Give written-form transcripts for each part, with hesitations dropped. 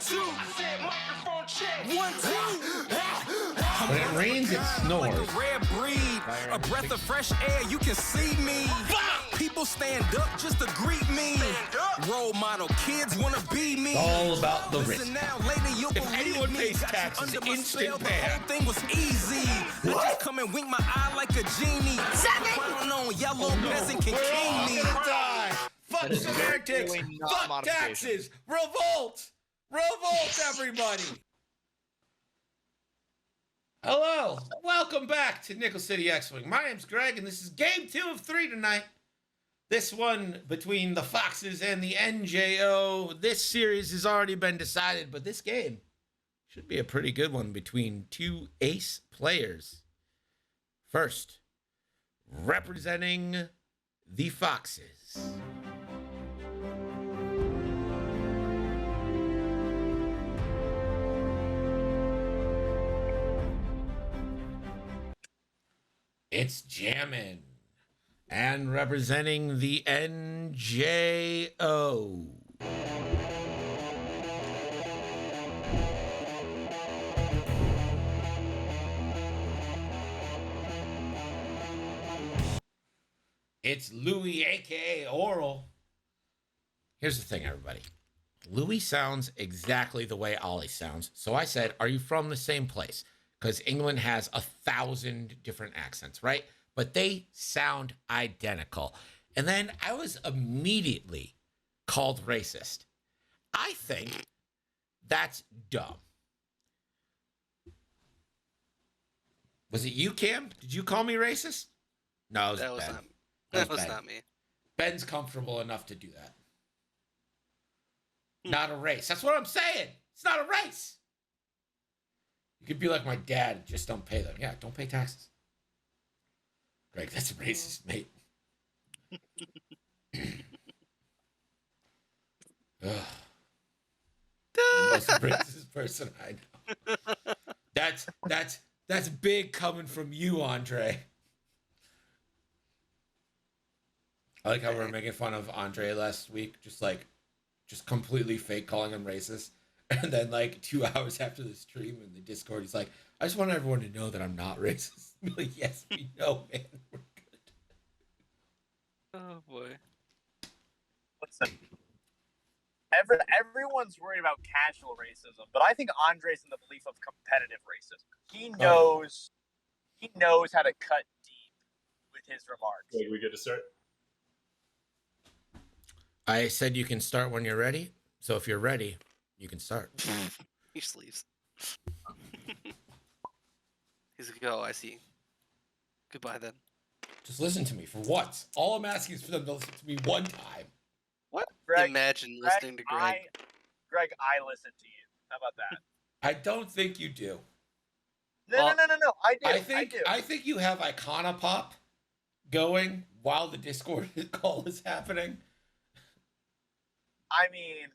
two. One, two. When it rains, it snores. Like a rare breed, a breath of fresh air, you can see me. People stand up just to greet me. Role model kids wanna be me. It's all about the risk. Now, later you'll If anyone pays got you taxes, under my instant spell, the ban. whole thing was easy. I just come and wink my eye like a genie. Crown on, yellow peasant can We're all king me. gonna die. Fuck semantics. really not Fuck modification. taxes. Revolt. Revolt, everybody. Hello. Welcome back to Nickel City X-Wing. My name's Greg, and this is game 2 of 3 tonight. This one between the Foxes and the NJO. This series has already been decided, but this game should be a pretty good one between two ace players. First, representing the Foxes. It's Jammin. And representing the NJO. It's Louie, aka Oral. Here's the thing, everybody. Louie sounds exactly the way Ollie sounds. So I said, are you from the same place? Because England has 1,000 different accents, right? But they sound identical. And then I was immediately called racist. I think that's dumb. Was it you, Cam? Did you call me racist? No, it was Ben. That was not me. Ben's comfortable enough to do that. Not a race. That's what I'm saying. It's not a race. You could be like my dad, just don't pay them. Yeah, don't pay taxes. Greg, that's racist, mate. Ugh. The most racist person I know. That's big coming from you, Andre. I like how we were making fun of Andre last week, just completely fake calling him racist. And then, 2 hours after the stream in the Discord, he's like, I just want everyone to know that I'm not racist. I'm like, yes, we know, man. We're good. Oh boy. Listen, everyone's worried about casual racism, but I think Andre's in the belief of competitive racism. He knows how to cut deep with his remarks. Okay, we good to start? I said you can start when you're ready. So if you're ready, you can start. He sleeps. He's like, oh, I see. Goodbye then. Just listen to me for once. All I'm asking is for them to listen to me one time. What? Greg, Imagine listening to Greg. Greg, I listen to you. How about that? I don't think you do. No. I do. I think you have Iconopop going while the Discord call is happening. I mean,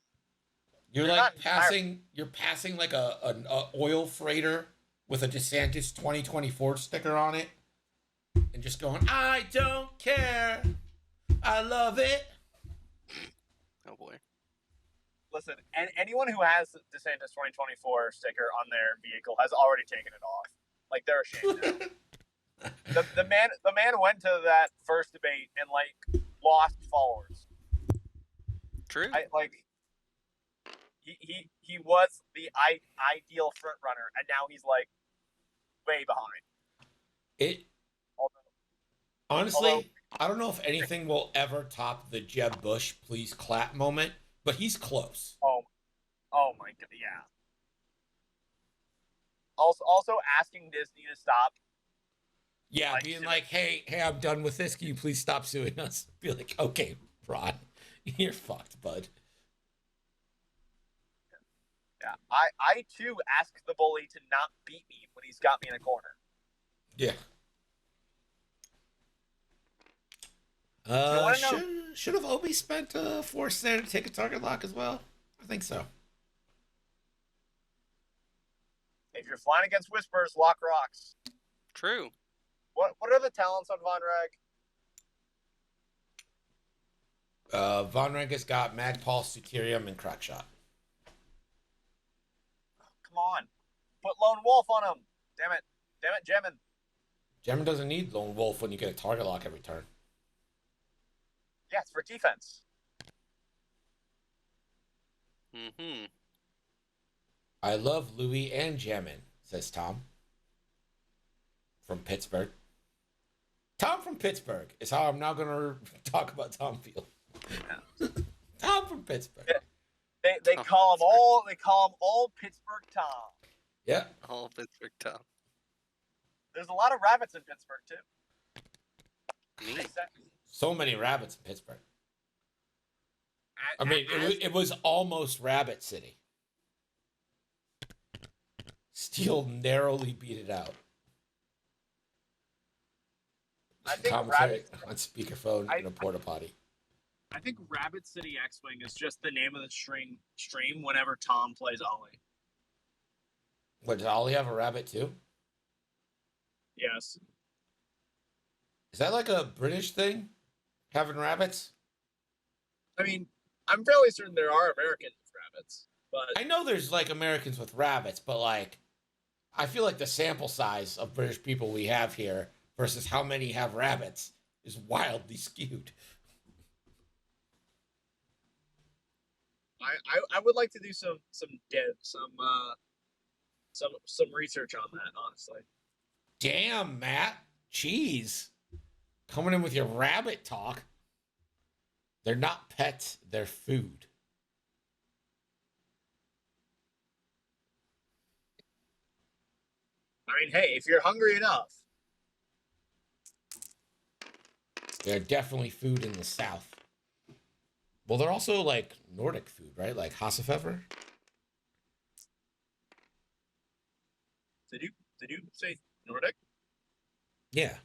You're You're like not passing. You're passing like an oil freighter with a DeSantis 2024 sticker on it, and just going, "I don't care, I love it." Oh boy. listen, anyone who has DeSantis 2024 sticker on their vehicle has already taken it off. Like, they're ashamed of it. the man went to that first debate and lost followers. True. He was the ideal front runner, and now he's way behind. Honestly, I don't know if anything will ever top the Jeb Bush please clap moment, but he's close. Oh my god, yeah. Also asking Disney to stop. Yeah, being like, hey, I'm done with this. Can you please stop suing us? Be like, okay, Ron, you're fucked, bud. Yeah, I too ask the bully to not beat me when he's got me in a corner. Yeah. Should have Obi spent a force there to take a target lock as well? I think so. If you're flying against Whispers, lock rocks. True. What are the talents on Von Rag? Von Reg has got Magpulse, Deuterium, and Crackshot. Come on. Put Lone Wolf on him. Damn it, Jammin. Jammin doesn't need Lone Wolf when you get a target lock every turn. Yeah, it's for defense. Mm-hmm. I love Louie and Jammin, says Tom. From Pittsburgh. Tom from Pittsburgh is how I'm now going to talk about Tom Field. Tom from Pittsburgh. Yeah. They call him all Pittsburgh Tom. Yeah. All Pittsburgh Tom. There's a lot of rabbits in Pittsburgh too. Neat. So many rabbits in Pittsburgh. I mean, it was almost Rabbit City. Steel narrowly beat it out. I think Commentary on speakerphone in a porta potty. I think Rabbit City X-Wing is just the name of the stream whenever Tom plays Ollie. What, does Ollie have a rabbit too? Yes. Is that like a British thing? Having rabbits? I mean, I'm fairly certain there are Americans with rabbits, but I know there's like Americans with rabbits, but like, I feel like the sample size of British people we have here versus how many have rabbits is wildly skewed. I would like to do some research on that, honestly. Damn, Matt. Jeez. Coming in with your rabbit talk. They're not pets, they're food. I mean, hey, if you're hungry enough. They're definitely food in the South. Well, they're also like Nordic food, right? Like Hassefever. Did you say Nordic? Yeah.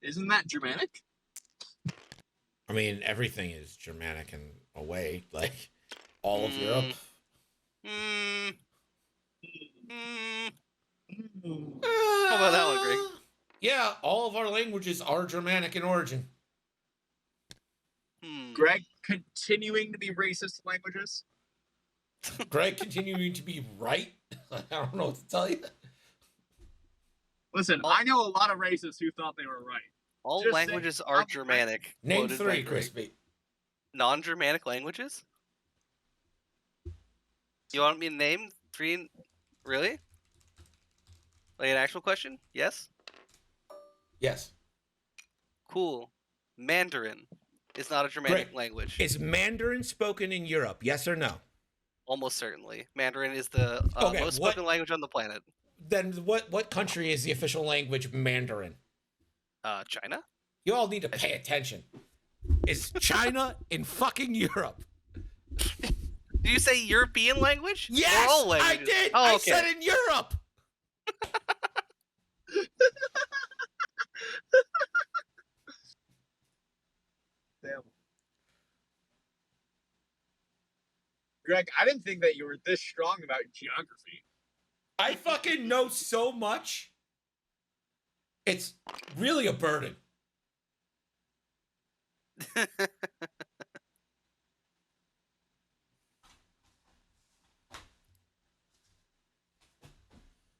Isn't that Germanic? I mean, everything is Germanic in a way. Like all of Europe. How about that one, Greg? Yeah, all of our languages are Germanic in origin. Greg continuing to be racist languages. Greg continuing to be right. I don't know what to tell you. Listen, I know a lot of racists who thought they were right. All Just languages saying, are Germanic. Name quoted by 3, Greg. Crispy. Non-Germanic languages? You want me to name 3? Really? Like an actual question? Yes? Yes. Cool. Mandarin is not a Germanic Great. language. Is Mandarin spoken in Europe? Yes or no? Almost certainly. Mandarin is the Okay, most spoken language on the planet. Then what country is the official language Mandarin? China? You all need to pay attention. Is China in fucking Europe? Did you say European language? Yes, Or all I languages? did. Oh, I okay. said in Europe. Damn. Greg, I didn't think that you were this strong about geography. I fucking know so much. It's really a burden.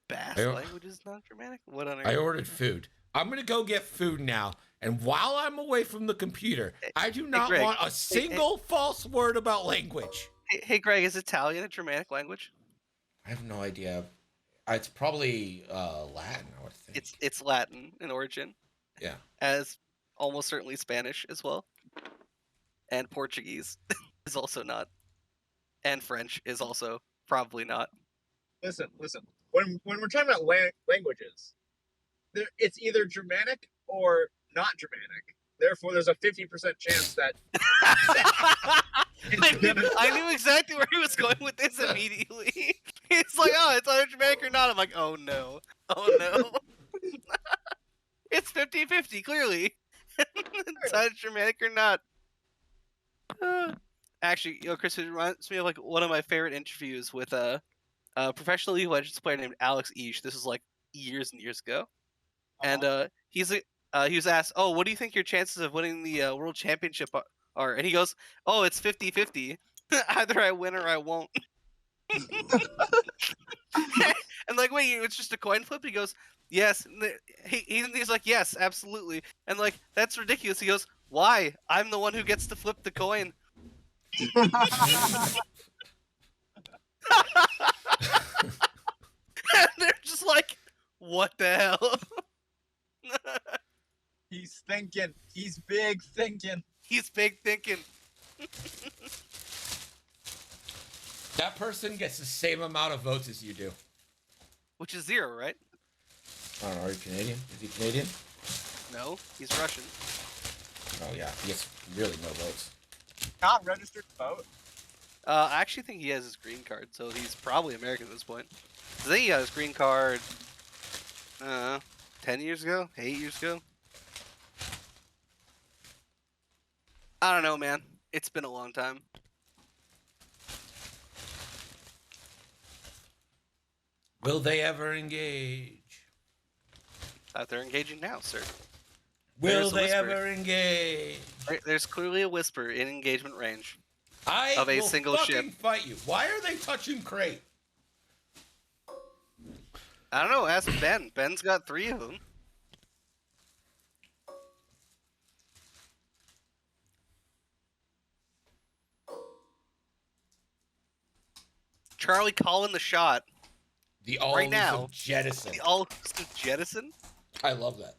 Basque I- language is not Germanic? What on earth? I ordered food. I'm going to go get food now. And while I'm away from the computer, I do not Greg. want a single false word about language. Hey, Greg, is Italian a Germanic language? I have no idea. It's probably Latin, I would think. It's Latin in origin, Yeah. as almost certainly Spanish as well. And Portuguese is also not. And French is also probably not. Listen. When we're talking about languages, it's either Germanic or not Germanic. Therefore, there's a 50% chance that I knew exactly where he was going with this immediately. He's like, oh, it's either Germanic or not. I'm like, oh no. It's 50-50, clearly. It's either Germanic or not. Actually, Chris, it reminds me of like one of my favorite interviews with a professional League of Legends player named Alex Eash. This was like years and years ago. And he was asked, oh, what do you think your chances of winning the World Championship are? And he goes, oh, it's 50-50. Either I win or I won't. And like, wait, it's just a coin flip? He goes, yes. And he's like, yes, absolutely. And like, that's ridiculous. He goes, why? I'm the one who gets to flip the coin. And they're just like, what the hell? He's thinking. He's big thinking. He's big thinking. That person gets the same amount of votes as you do. Which is 0, right? I don't know, are you Canadian? Is he Canadian? No, he's Russian. Oh, yeah. He gets really no votes. Not registered to vote. I actually think he has his green card, so he's probably American at this point. I think he got his green card 10 years ago? 8 years ago? I don't know, man. It's been a long time. Will they ever engage? They're engaging now, sir. Will There's a they whisper. ever engage? There's clearly a whisper in engagement range. I Of a will single fucking ship. fight you. Why are they touching Crate? I don't know. Ask Ben. Ben's got 3 of them. Charlie calling the shot. The all Right now. jettison. The all jettison. I love that.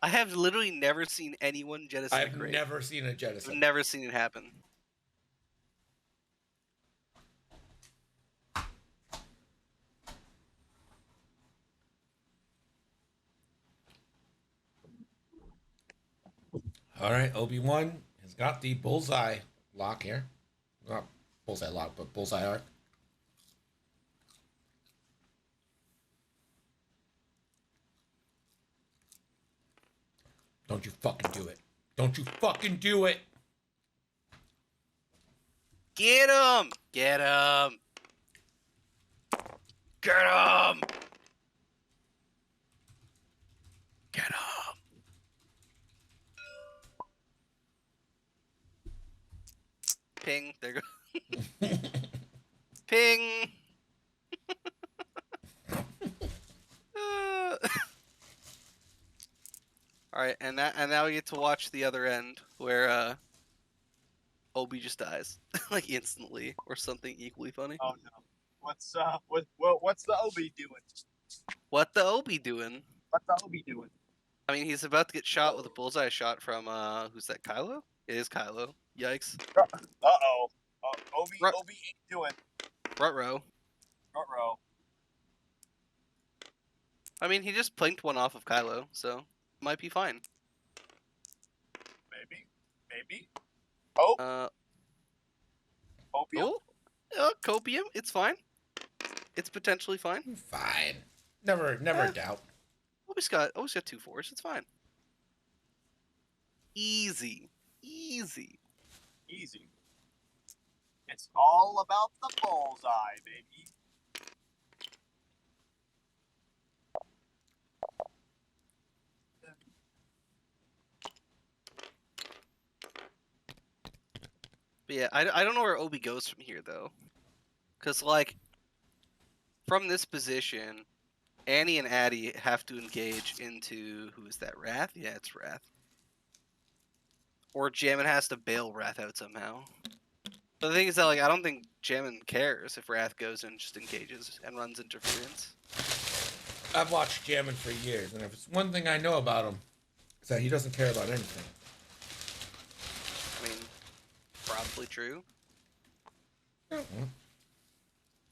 I have literally never seen anyone jettison a I've crate. never seen a I've jettison. never seen it happen. All right, Obi-Wan has got the bullseye lock here. Not bullseye lock, but bullseye arc. Don't you fucking do it. Don't you fucking do it. Get him! Get him! Get him! Get him! Ping. There go. Ping. All right, and now we get to watch the other end where Obi just dies like instantly, or something equally funny. Oh no. What's the Obi doing? What the Obi doing? What's the Obi doing? I mean, he's about to get shot with a bullseye shot from who's that? Kylo? It is Kylo. Yikes. Uh-oh. Obi Right. Obi ain't doing. Ruh-roh. Ruh-roh. I mean, he just plinked one off of Kylo, so might be fine. Maybe. Oh, opium. Copium. It's fine. It's potentially fine. Fine. Never doubt. Always got 2 4s. It's fine. Easy. Easy. It's all about the bullseye, baby. But yeah, I don't know where Obi goes from here though, because like from this position, Annie and Addie have to engage into who is that? Wrath? Yeah, it's Wrath. Or Jammin has to bail Wrath out somehow. But the thing is that like I don't think Jammin cares if Wrath goes and just engages and runs interference. I've watched Jammin for years, and if it's one thing I know about him, it's that he doesn't care about anything. I mean, probably true. Mm-hmm.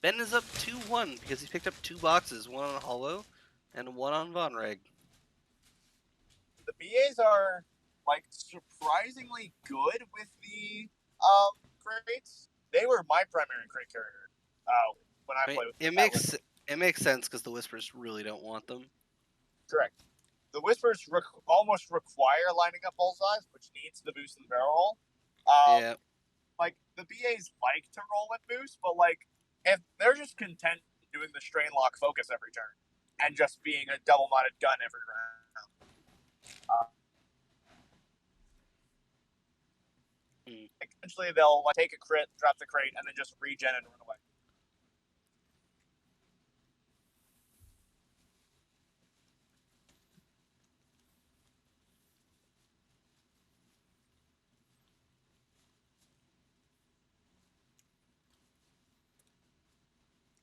Ben is up 2-1 because he picked up 2 boxes, one on Hollow and one on Von Reg. The BAs are like surprisingly good with the crates. They were my primary crate carrier when I played with them. It makes sense because the Whispers really don't want them. Correct. The Whispers almost require lining up bullseyes, which needs the boost in the barrel roll. Yeah. Like, the BAs like to roll and boost, but, like, if they're just content doing the strain lock focus every turn and just being a double-modded gun every round, eventually they'll like, take a crit, drop the crate, and then just regen and run away.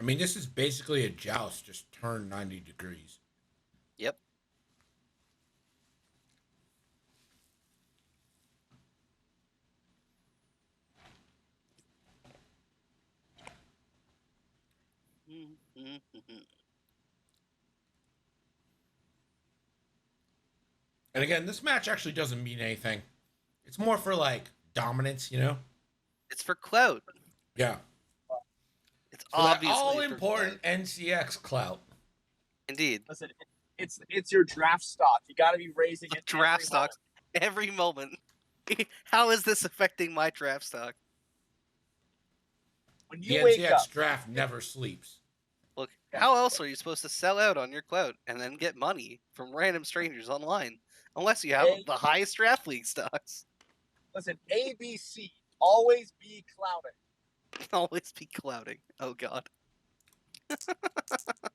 I mean, this is basically a joust, just turned 90 degrees. Yep. And again, this match actually doesn't mean anything. It's more for like dominance, you know? It's for clout. Yeah. It's For that obviously all for important clout. NCX clout. Indeed. Listen, it's your draft stock. You got to be raising it. Draft every stocks every moment. How is this affecting my draft stock? When The you wake NCX up, draft never sleeps. Look, how else are you supposed to sell out on your clout and then get money from random strangers online? Unless you have Hey. the highest draft league stocks. listen, ABC, always be clouding. Always be clouding. Oh god.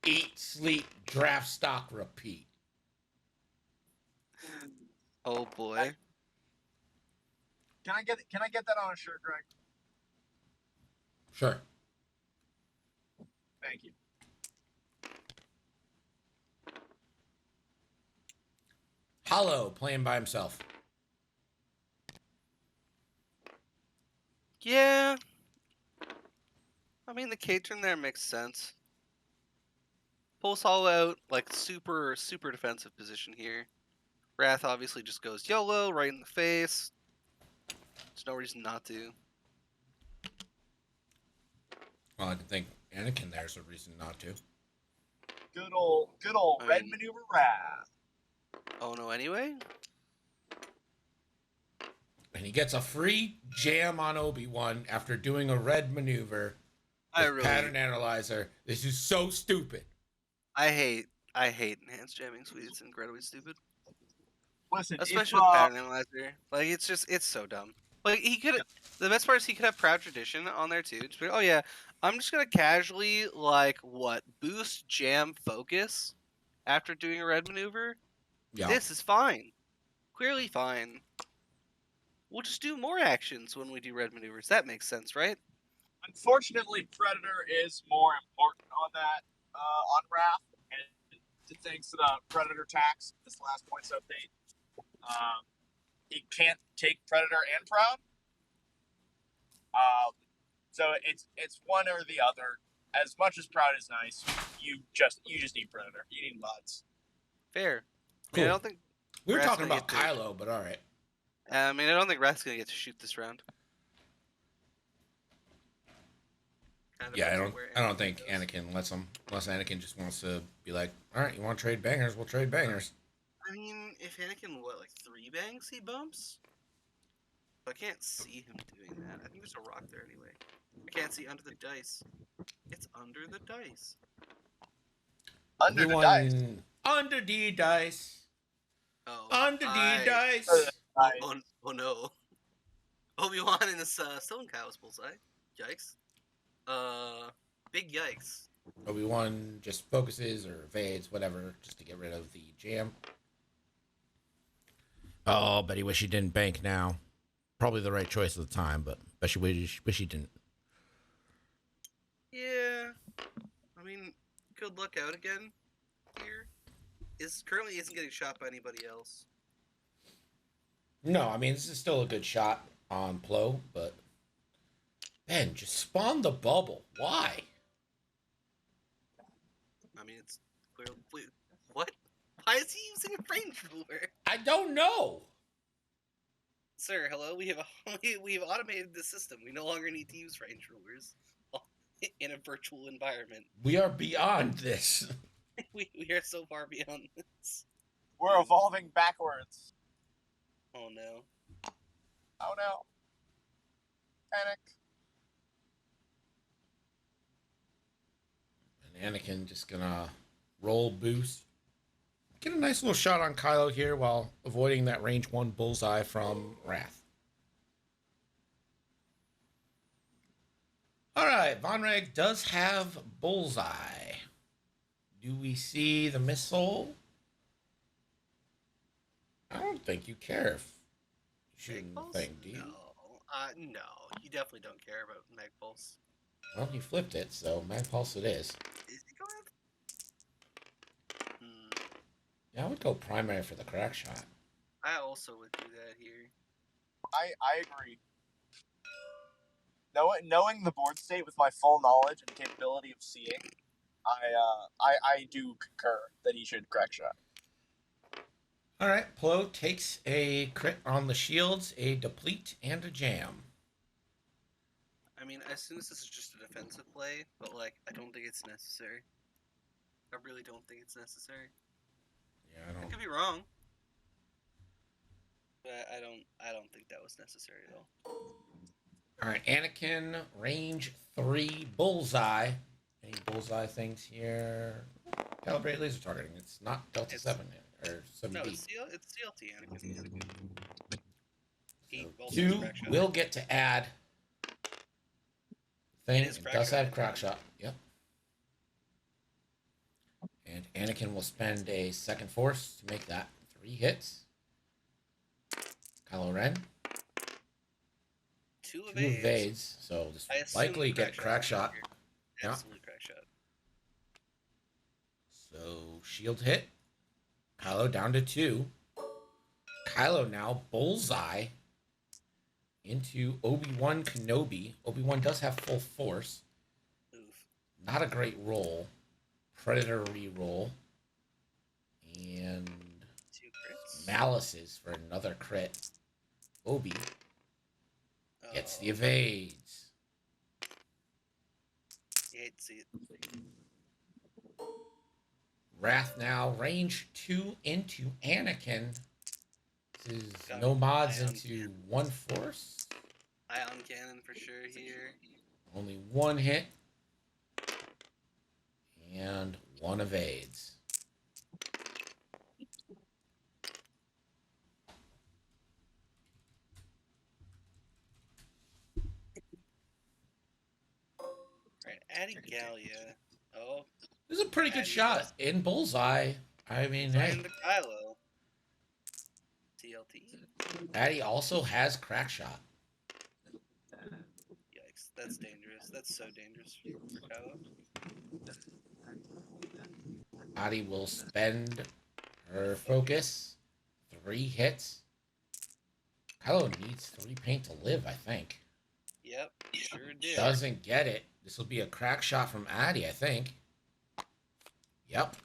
Eat, sleep, draft stock, repeat. Oh boy. Can I get that on a shirt, Greg? Sure. Thank you. Hollow playing by himself. Yeah. I mean, the K-turn there makes sense. Pulls Hollow out, like, super defensive position here. Wrath obviously just goes YOLO, right in the face. There's no reason not to. Well, I think Anakin there's a reason not to. Good old red maneuver wrath. Oh no, anyway? And he gets a free jam on Obi-Wan after doing a red maneuver with pattern analyzer. This is so stupid. I hate enhanced jamming suite. It's incredibly stupid. Listen, Especially with pattern analyzer. Like, it's so dumb. Like, the best part is he could have Proud Tradition on there too. Just be, oh yeah, I'm just gonna casually, boost jam focus after doing a red maneuver. Yeah. This is fine. Clearly fine. We'll just do more actions when we do red maneuvers. That makes sense, right? unfortunately, Predator is more important on that on Wrath, and thanks to the Predator tax, this last points update, he can't take Predator and Proud. So it's one or the other. As much as Proud is nice, you just need Predator. You need mods. Fair. Cool. I mean, I don't think we were Wrath's talking gonna about get Kylo, but all right. I mean, I don't think Wrath's gonna get to shoot this round. Yeah, I don't think Anakin lets him, unless Anakin just wants to be like, all right, you want to trade bangers? We'll trade bangers. I mean, if Anakin, 3 bangs he bumps? I can't see him doing that. I think there's a rock there anyway. I can't see under the dice. It's under the dice. Under the dice. Under the dice. Oh. Under the dice. Oh no. Obi-Wan in this Stone Cow's bullseye. Yikes. Big yikes. Obi-Wan just focuses or evades, whatever, just to get rid of the jam. Oh, bet he wish he didn't bank now. Probably the right choice at the time, but bet you wish he didn't. Yeah. I mean, good luck out again here. Currently isn't getting shot by anybody else. No, I mean, this is still a good shot on Plo, but Ben, just spawn the bubble. Why? I mean, it's clearly... What? Why is he using a range ruler? I don't know. Sir, hello? We've automated the system. We no longer need to use range rulers in a virtual environment. We are beyond this. we are so far beyond this. We're evolving backwards. Oh no. Oh no. Panic. And Anakin just gonna roll boost. Get a nice little shot on Kylo here while avoiding that range 1 bullseye from Wrath. Alright, Von Reg does have bullseye. Do we see the missile? I don't think you care if you shooting the thing, do you? No, you definitely don't care about Mag Pulse. Well, he flipped it, so Mag Pulse it is. Is he going? Yeah, I would go primary for the crack shot. I also would do that here. I agree. Knowing the board state with my full knowledge and capability of seeing, I do concur that he should crack shot. All right, Plo takes a crit on the shields, a deplete, and a jam. I mean, I assume this is just a defensive play, but like, I don't think it's necessary. I really don't think it's necessary. Yeah, I I don't. could be wrong, but I don't think that was necessary at all. All right, Anakin, range 3, bullseye. Any bullseye things here? Calibrate laser targeting. It's not Delta 7 or 7D. No, it's CLT Anakin. He So also has 2 crack shot. will get to add thing. It is It crack does shot. have crack shot. Yep. And Anakin will spend a second force to make that 3 hits. Kylo Ren. 2 2 evades, so this I will assume likely get crack shot. here. Yeah. Absolute crack shot. So shield hit. Kylo down to 2. Kylo now bullseye into Obi-Wan Kenobi. Obi-Wan does have full force. Oof. Not a great roll. Predator re-roll. And 2 crits. Malices for another crit. Obi gets the Oh, evades. you hate to see it. Wrath now, range 2 into Anakin. This is Got no an mods ion into 1 force. Ion cannon for sure here. Only 1 hit. And 1 evades. Alright, Addy Gallia. Oh, This is a pretty good Addy shot does- in bullseye. I mean, hey, Find the Kylo. TLT. Addy also has crack shot. Yikes, that's dangerous. That's so dangerous for Kylo. Addy will spend her focus. 3 hits. Kylo needs 3 paint to live, I think. Yep, sure did. Doesn't get it. This will be a crack shot from Addy, I think. Yep.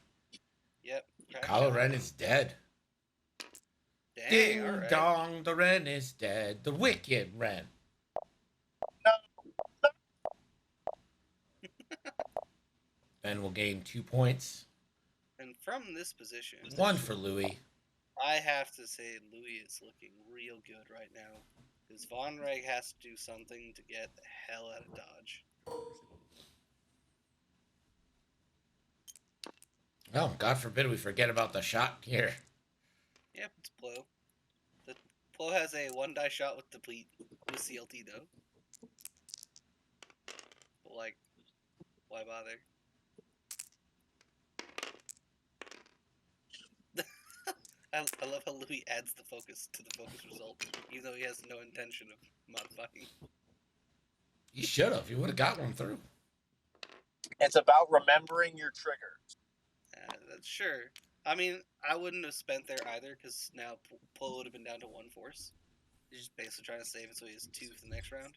Yep. crack Kylo shot. Ren is dead. Dang, Ding alright. dong, the Ren is dead. The wicked Ren. Ben will gain 2 points. And from this position, 1 for Louie. I have to say Louie is looking real good right now. Because Von Reg has to do something to get the hell out of Dodge. Well, God forbid we forget about the shot here. Yep, it's Plo. The Plo has a 1-die shot with deplete with CLT though. But like, why bother? I love how Louis adds the focus to the focus result, even though he has no intention of modifying. He should have. He would have got one through. It's about remembering your triggers. That's sure. I mean, I wouldn't have spent there either, because now Plo would have been down to 1 force. He's just basically trying to save it so he has 2 for the next round.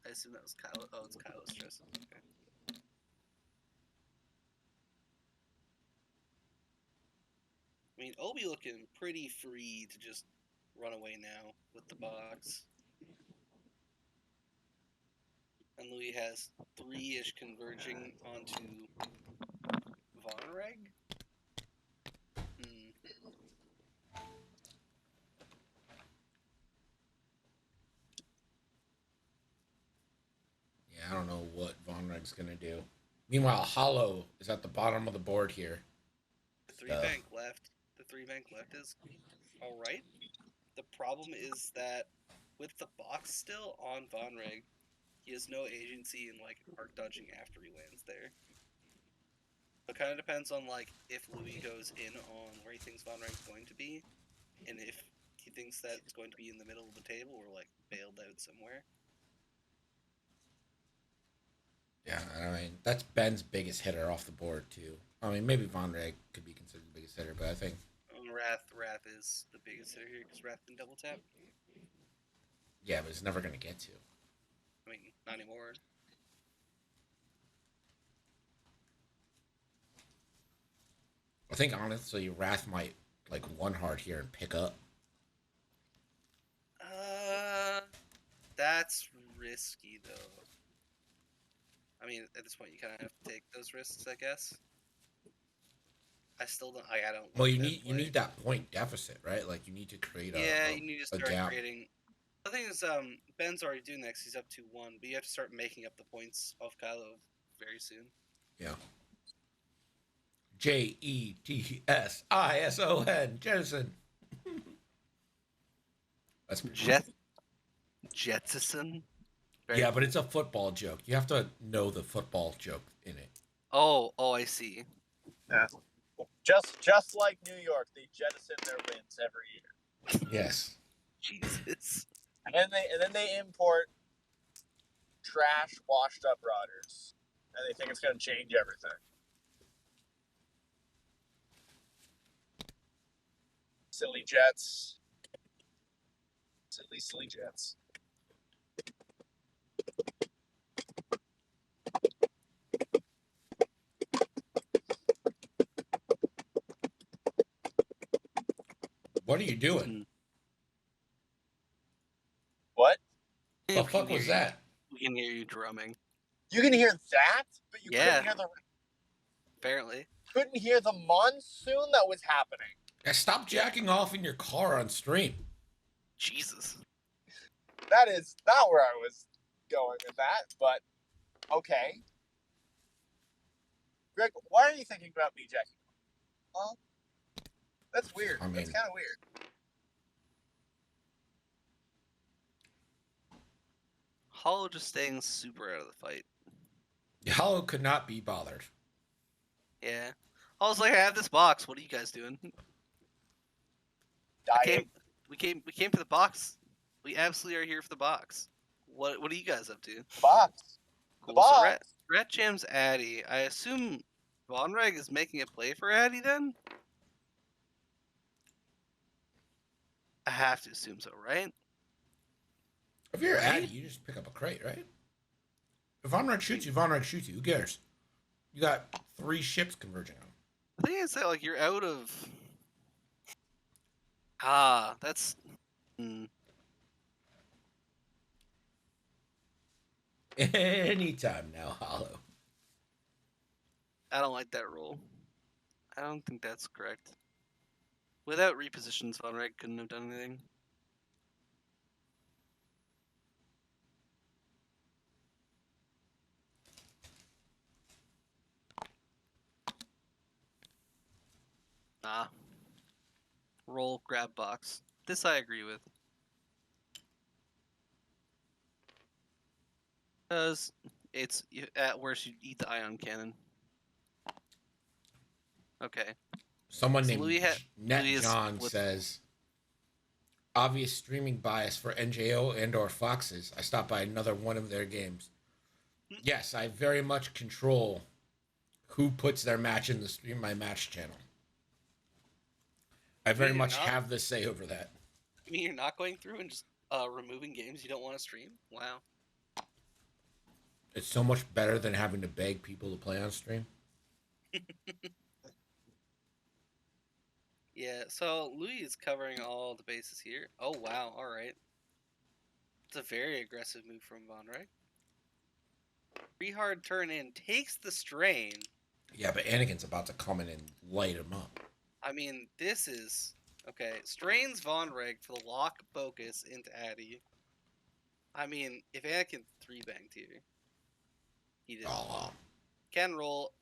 I assume that was Kylo. Oh, it's Kylo's choice. Okay. I mean, Obi looking pretty free to just run away now with the box. And Louis has 3-ish converging onto Von Reg. Yeah, I don't know what Von Reg's going to do. Meanwhile, Hollow is at the bottom of the board here. The 3 bank left. The 3 bank left is alright. The problem is that with the box still on Von Reg, he has no agency in like arc dodging after he lands there. It kind of depends on like if Louis goes in on where he thinks Von Reg's going to be, and if he thinks that it's going to be in the middle of the table or like bailed out somewhere. Yeah, I mean that's Ben's biggest hitter off the board too. I mean maybe Von Reg could be considered the biggest hitter, but I think Wrath is the biggest hitter here because Wrath can double tap. yeah, but it's never gonna get to. I mean, not anymore. I think honestly Wrath might like one hard here and pick up. That's risky though. I mean, at this point, you kind of have to take those risks, I guess. I still don't. I don't. Well, like you need that point deficit, right? Like you need to create you need to start gap. creating. The thing is, Ben's already doing that 'cause he's up 2-1, but you have to start making up the points off Kylo very soon. Yeah. Jetison, Jettison. That's Jetson. yeah, but it's a football joke. You have to know the football joke in it. Oh, I see. Yeah. Just like New York, they jettison their wins every year. Yes. Jesus. And then they import trash, washed up rotters, and they think it's going to change everything. Silly Jets. Silly Jets. What are you doing? What? The fuck was that? We can hear you drumming. You can hear that, but you Yeah. couldn't hear Apparently. couldn't hear the monsoon that was happening. Yeah, stop jacking off in your car on stream. Jesus. That is not where I was going with that, but okay. Greg, why are you thinking about me jacking off? Well, that's weird. I mean, that's kind of weird. Hollow just staying super out of the fight. Hollow could not be bothered. Yeah. I was like, I have this box. What are you guys doing? We came for the box. We absolutely are here for the box. What are you guys up to? Box. Cool. The box. So Rat jams Addy. I assume Von Reg is making a play for Addy then? I have to assume so, right? If you're Addy, you just pick up a crate, right? If Von Reg shoots you, Von Reg shoots you. Who cares? You got 3 ships converging on. The thing is that like you're out of. That's. Anytime now, Hollow. I don't like that rule. I don't think that's correct. Without repositions, Von Reg couldn't have done anything. Nah. Roll, grab box. This I agree with. Because it's at worst you eat the ion cannon. Okay. Someone So named Louie NetJohn says, obvious streaming bias for NJO and or Foxes. I stopped by another one of their games. Yes, I very much control who puts their match in the Stream My Match channel. I very much have the say over that. You mean you're not going through and just removing games you don't want to stream? Wow. It's so much better than having to beg people to play on stream. Yeah, so Louie is covering all the bases here. Oh, wow, alright. It's a very aggressive move from Von Reg. 3 hard turn in, takes the strain. Yeah, but Anakin's about to come in and light him up. I mean, this is... Okay, strains Von Reg for the lock focus into Addy. I mean, if Anakin 3-banged here, he didn't. Can roll,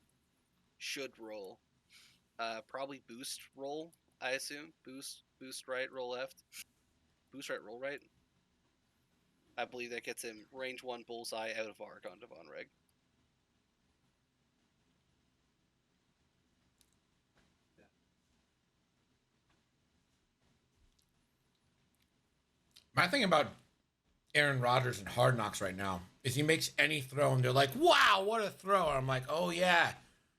should roll. Probably boost roll, I assume. Boost right, roll left. Boost right, roll right. I believe that gets him range 1 bullseye out of arc onto Von Reg. My thing about Aaron Rodgers and Hard Knocks right now is he makes any throw and they're like, wow, what a throw. And I'm like, oh, yeah,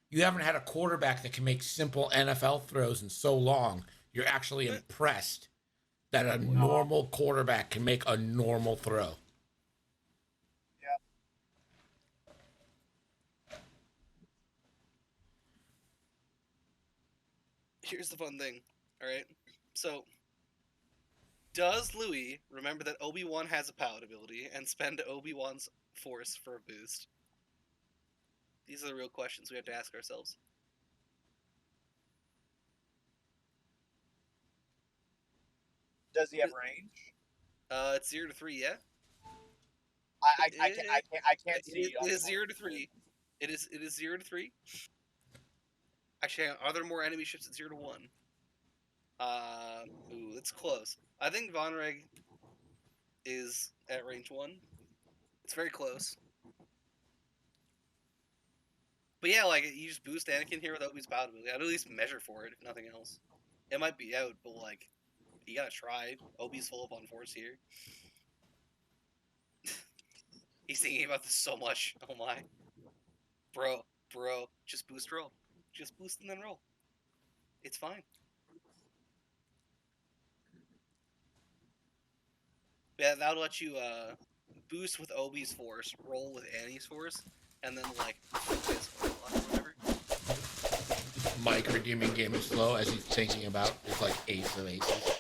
you haven't had a quarterback that can make simple NFL throws in so long. You're actually impressed that a normal quarterback can make a normal throw. Yeah. Here's the fun thing. All right. So, does Louie remember that Obi-Wan has a palatability and spend Obi-Wan's force for a boost? These are the real questions we have to ask ourselves. Does he have range? It's 0 to 3, yeah. I can't see. It is 0 to 3. It is 0 to 3. Actually, are there more enemy ships at 0 to 1? Ooh, it's close. I think Von Reg is at range 1. It's very close. But yeah, like, you just boost Anakin here without his palatability. I'd at least measure for it, if nothing else. It might be out, but, like, you gotta try. Obi's full up on force here. He's thinking about this so much. Oh my. Bro, just boost roll. Just boost and then roll. It's fine. Yeah, that'll let you boost with Obi's force, roll with Annie's force, and then like focus or whatever. Mike redeeming game is slow as he's thinking about his like ace of aces.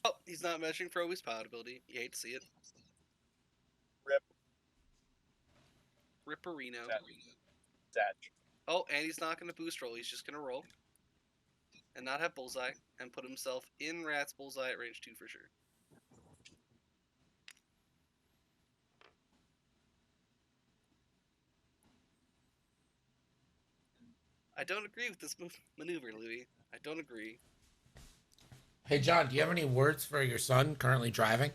Oh, he's not measuring for Obi's palatability. You hate to see it. Rip. Ripperino. Satch. Oh, and he's not going to boost roll. He's just going to roll. And not have bullseye. And put himself in Rat's bullseye at range 2 for sure. I don't agree with this maneuver, Louie. I don't agree. Hey, John, do you have any words for your son currently driving?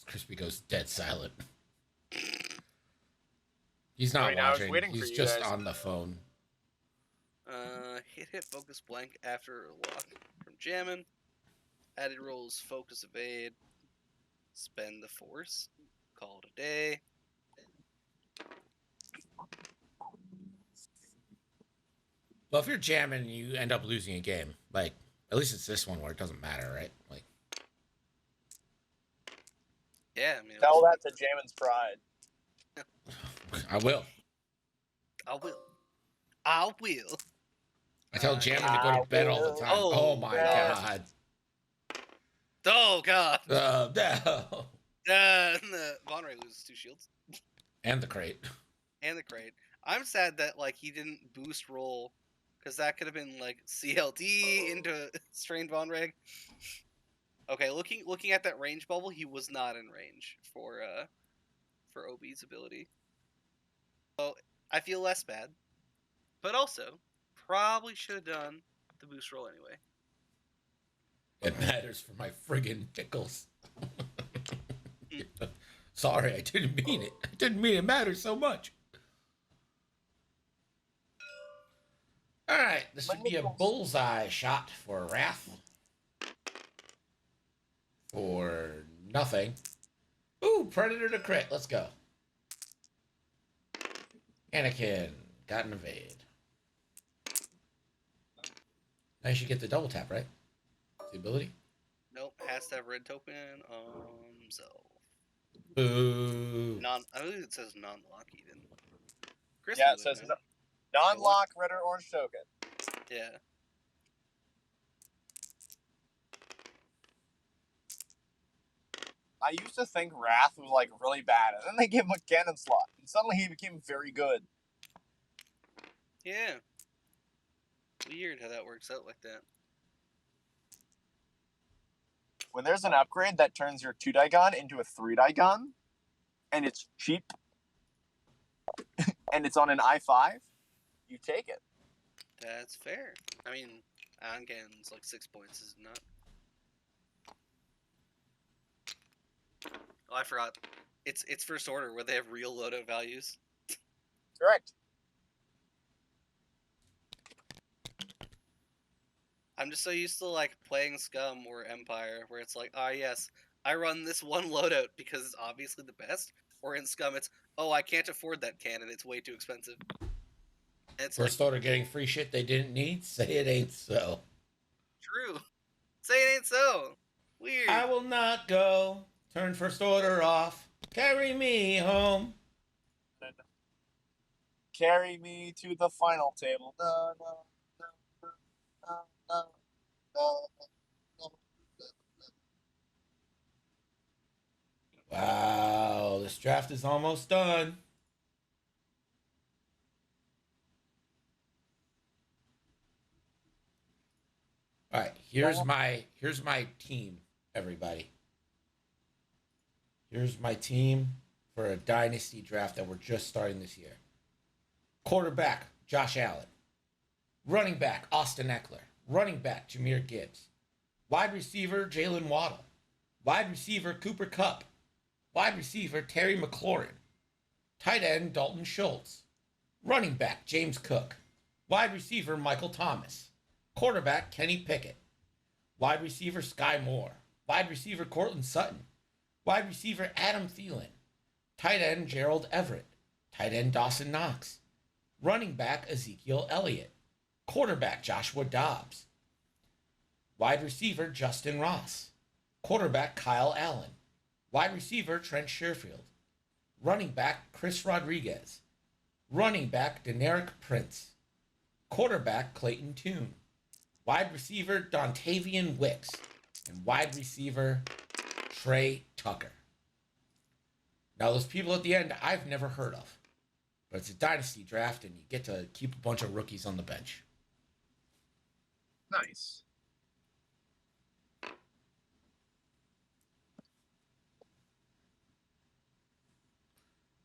Crispy goes dead silent. He's not watching. He's just on the phone. Hit focus blank after a lock from Jammin. Added rolls focus evade. Spend the force. Call it a day. Well, if you're jamming, you end up losing a game. Like, at least it's this one where it doesn't matter, right? Like, yeah, I mean, tell that to Jamin's pride. I will. I will. I tell Jammin to go to bed all the time. Oh my god. Oh god. No. Von Ray loses 2 shields. And the crate. I'm sad that like he didn't boost roll, because that could have been like CLD into strained Von Reg. Okay, looking at that range bubble, he was not in range for OB's ability. So I feel less bad, but also probably should have done the boost roll anyway. It matters for my friggin' pickles. Sorry, I didn't mean it. I didn't mean it matters so much. All right, this would be a bullseye shot for Wrath. For nothing. Ooh, Predator to crit. Let's go. Anakin got an evade. Now you should get the double tap, right? The ability? Nope, has to have red token on himself. Boo. I believe it says non-lock even. Yeah, it says non-lock red or orange token. Yeah. I used to think Wrath was like really bad, and then they gave him a cannon slot, and suddenly he became very good. Yeah. Weird how that works out like that. When there's an upgrade that turns your 2-die gun into a 3-die gun, and it's cheap, and it's on an I-5, you take it. That's fair. I mean, ion cannon's like 6 points, is it not? Oh, I forgot. It's first order where they have real loadout values. Correct. I'm just so used to like playing Scum or Empire, where it's like, ah, yes, I run this one loadout because it's obviously the best. Or in Scum, it's, oh, I can't afford that cannon; it's way too expensive. And it's First order getting free shit they didn't need. Say it ain't so. true. Say it ain't so. Weird. I will not go. Turn first order off. Carry me home. Carry me to the final table. No, no, no, no, no, no, no, no. Wow, this draft is almost done. All right, here's my team, everybody. Here's my team for a dynasty draft that we're just starting this year. Quarterback, Josh Allen. Running back, Austin Eckler. Running back, Jahmyr Gibbs. Wide receiver, Jalen Waddle. Wide receiver, Cooper Kupp. Wide receiver, Terry McLaurin. Tight end, Dalton Schultz. Running back, James Cook. Wide receiver, Michael Thomas. Quarterback, Kenny Pickett. Wide receiver, Sky Moore. Wide receiver, Cortland Sutton. Wide receiver, Adam Thielen. Tight end, Gerald Everett. Tight end, Dawson Knox. Running back, Ezekiel Elliott. Quarterback, Joshua Dobbs. Wide receiver, Justin Ross. Quarterback, Kyle Allen. Wide receiver, Trent Sherfield. Running back, Chris Rodriguez. Running back, Deneric Prince. Quarterback, Clayton Tune. Wide receiver, Dontavian Wicks. And wide receiver, Trey Tucker. Now, those people at the end, I've never heard of. But it's a dynasty draft, and you get to keep a bunch of rookies on the bench. Nice.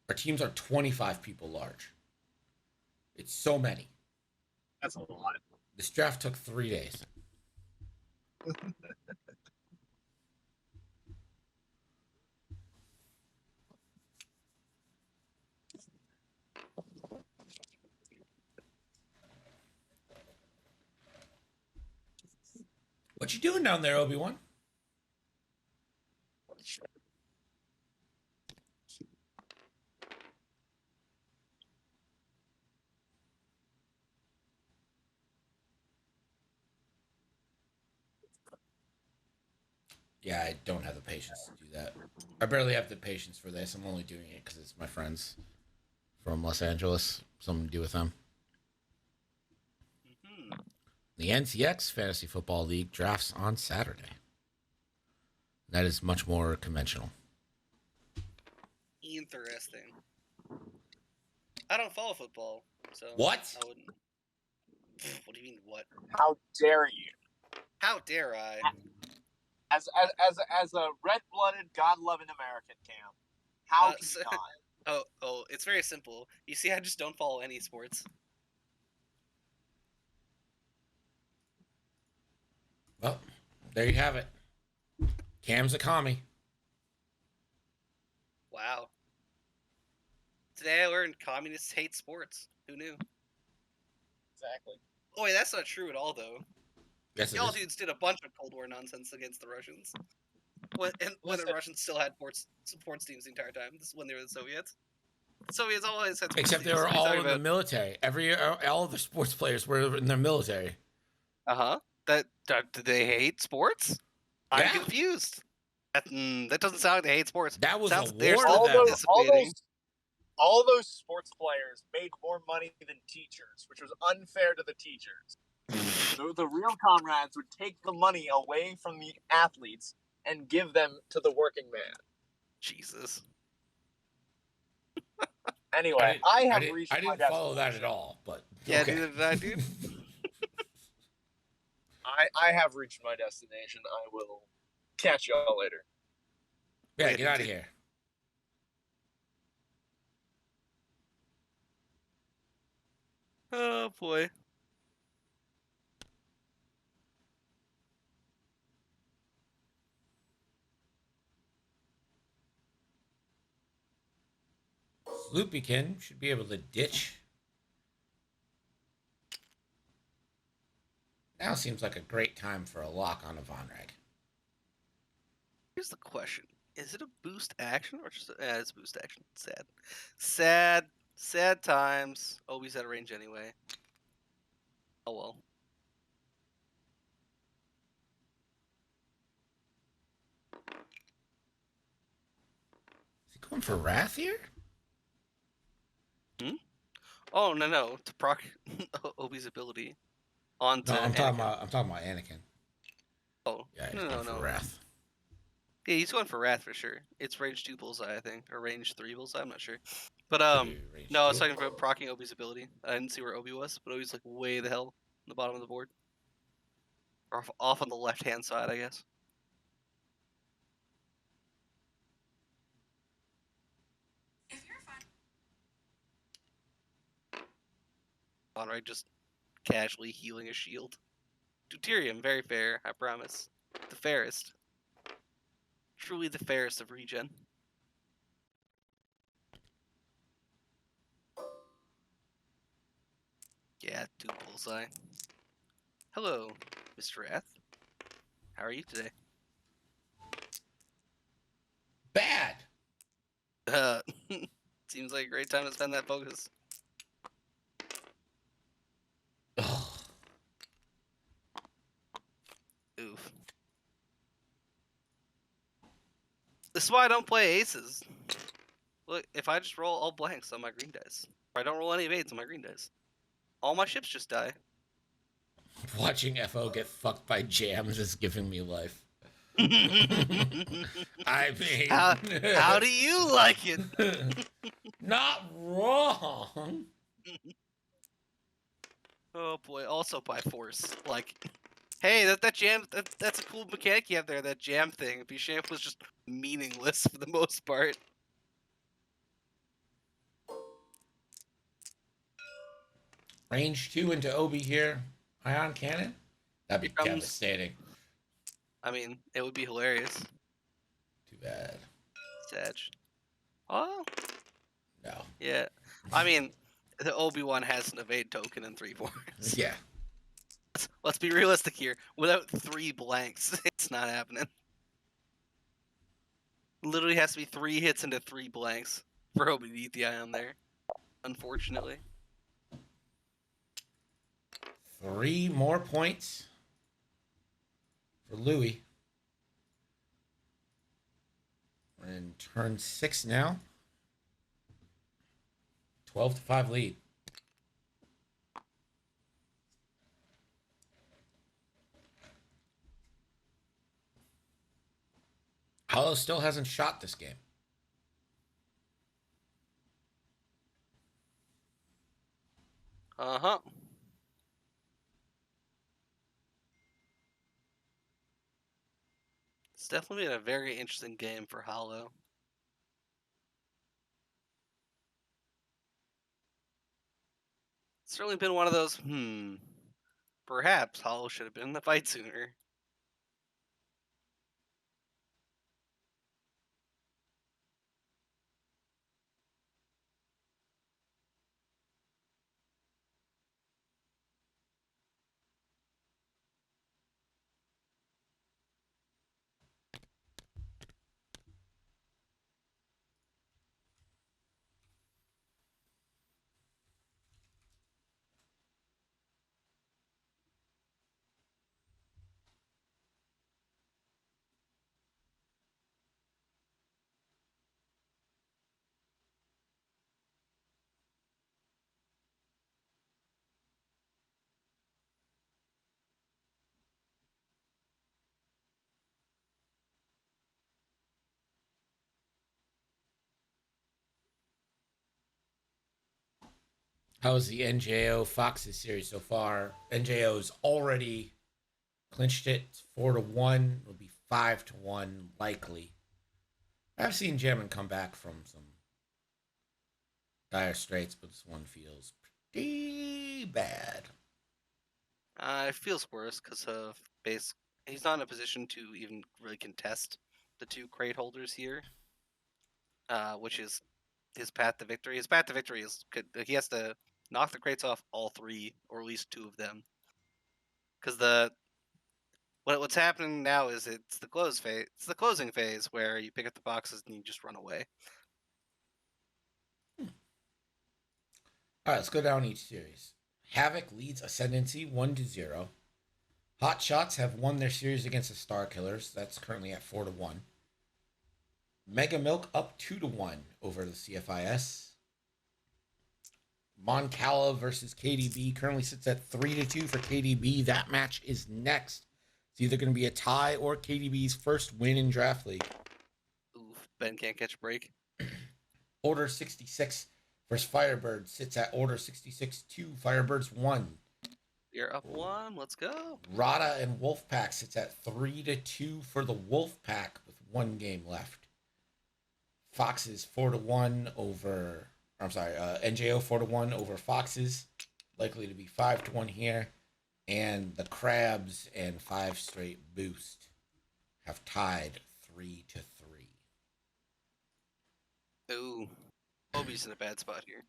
Our teams are 25 people large. It's so many. That's a lot. This draft took 3 days. What you doing down there, Obi-Wan? Yeah, I don't have the patience to do that. I barely have the patience for this. I'm only doing it because it's my friends from Los Angeles. Something to do with them. Mm-hmm. The NCX Fantasy Football League drafts on Saturday. That is much more conventional. Interesting. I don't follow football, so What? I wouldn't. What do you mean, what? How dare you? How dare I? As a red-blooded, God-loving American, Cam, how can you not? Oh, it's very simple. You see, I just don't follow any sports. Well, there you have it. Cam's a commie. Wow. Today I learned communists hate sports. Who knew? Exactly. Oh wait, that's not true at all, though. Yes, it Y'all is. dudes did a bunch of Cold War nonsense against the Russians. When the Listen. Russians still had sports teams the entire time. This is when they were the Soviets. The Soviets always had sports Except they teams. were What are you all talking in the about? military. All of the sports players were in the military. Uh-huh. That do they hate sports? I'm Yeah. confused. That doesn't sound like they hate sports. That was Sounds a they're war still to them. participating. All those sports players made more money than teachers, which was unfair to the teachers. The real comrades would take the money away from the athletes and give them to the working man. Jesus. Anyway, I have reached I my didn't follow that destination. at all, but Yeah, okay. neither did I, dude. I have reached my destination. I will catch y'all later. Yeah, Later, get out of dude. here. Oh boy. Sloopykin should be able to ditch. Now seems like a great time for a lock on a Vonreg. Here's the question: is it a boost action or just? It's a boost action. Sad, sad times. Obi's out of range anyway. Oh well. Is he going for Wrath here? Oh no! To proc Obi's ability onto No, I'm talking Anakin. about Anakin. Oh Yeah, he's no going for Wrath. Yeah, he's going for Wrath for sure. It's range 2 bullseye, I think, or range 3 bullseye. I'm not sure. But Range no, I was 2. talking about proccing Obi's ability. I didn't see where Obi was, but Obi's like way the hell on the bottom of the board, or off on the left hand side, I guess. Alright, just casually healing a shield. Deuterium, very fair, I promise. The fairest. Truly the fairest of regen. Yeah, 2 bullseye. Hello, Mr. Wrath. How are you today? Bad. Seems like a great time to spend that focus. Ugh. Oof. This is why I don't play aces. Look, if I just roll all blanks on my green dice, or I don't roll any evades on my green dice, all my ships just die. Watching FO get fucked by jams is giving me life. I mean, how do you like it? Not wrong. Oh boy! Also by force, like, hey, that jam, that's a cool mechanic you have there. That jam thing. Bishamp was just meaningless for the most part. Range 2 into Obi here. Ion cannon? That'd be devastating. I mean, it would be hilarious. Too bad. Sag. Oh. No. Yeah. I mean, the Obi-Wan has an evade token in 3 forms. Yeah. Let's be realistic here. Without 3 blanks, it's not happening. Literally has to be 3 hits into 3 blanks for Obi to eat the Ion there. Unfortunately. 3 more points for Louie. We're in turn 6 now. 12-5 lead. Hollow still hasn't shot this game. Uh-huh. It's definitely been a very interesting game for Hollow. It's certainly been one of those, perhaps Hollow should have been in the fight sooner. How's the NJO Foxes series so far? NJO's already clinched it. It's 4-1. It'll be 5-1 likely. I've seen Jammin come back from some dire straits, but this one feels pretty bad. It feels worse because of base. He's not in a position to even really contest the two crate holders here, which is his path to victory. His path to victory is he has to knock the crates off all three, or at least two of them, because what's happening now is it's the close phase. It's the closing phase where you pick up the boxes and you just run away. All right, let's go down each series. Havoc leads Ascendancy 1-0. Hot Shots have won their series against the Star Killers. That's currently at 4-1. Mega Milk up 2-1 over the CFIS. Moncala versus KDB currently sits at 3-2 for KDB. That match is next. It's either going to be a tie or KDB's first win in Draft League. Oof, Ben can't catch a break. Order 66 versus Firebird sits at Order 66-2. Firebirds 1. You're up 1. Let's go. Rada and Wolfpack sits at 3-2 for the Wolfpack with 1 game left. Foxes 4-1 over. NJO 4-1 over Foxes, likely to be 5-1 here, and the Crabs and 5 Straight Boost have tied 3-3. Ooh, Obi's in a bad spot here.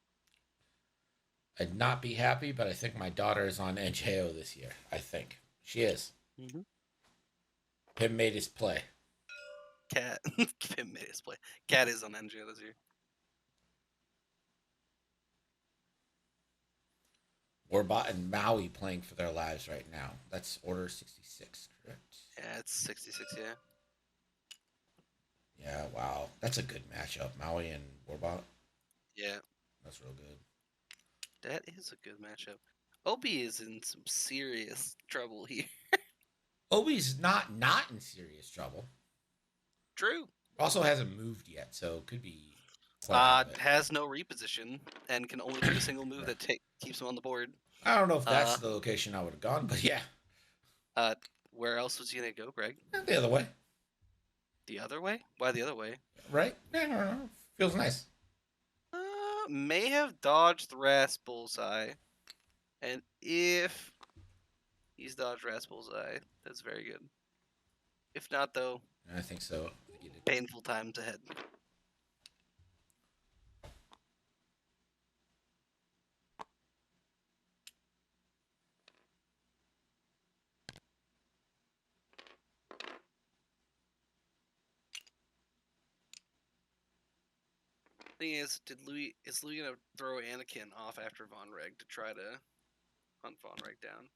I'd not be happy, but I think my daughter is on NJO this year. I think she is. Mm-hmm. Pim made his play. Cat, Pim made his play. Cat is on NGO this year. Warbot and Maui playing for their lives right now. That's Order 66, correct? Yeah, it's 66, yeah. Yeah, wow. That's a good matchup. Maui and Warbot. Yeah. That's real good. That is a good matchup. Obi is in some serious trouble here. Obi's not in serious trouble. True. Also hasn't moved yet, so it could be. Has no reposition and can only do a single move that keeps him on the board. I don't know if that's the location I would have gone, but yeah. Where else was he gonna go, Greg? The other way. The other way? Why the other way? Right? Yeah, I don't know. Feels nice. May have dodged Ras Bullseye, and if he's dodged Ras Bullseye, that's very good. If not, though, I think so. painful times ahead. Thing is Louie gonna throw Anakin off after Von Reg to try to hunt Von Reg down?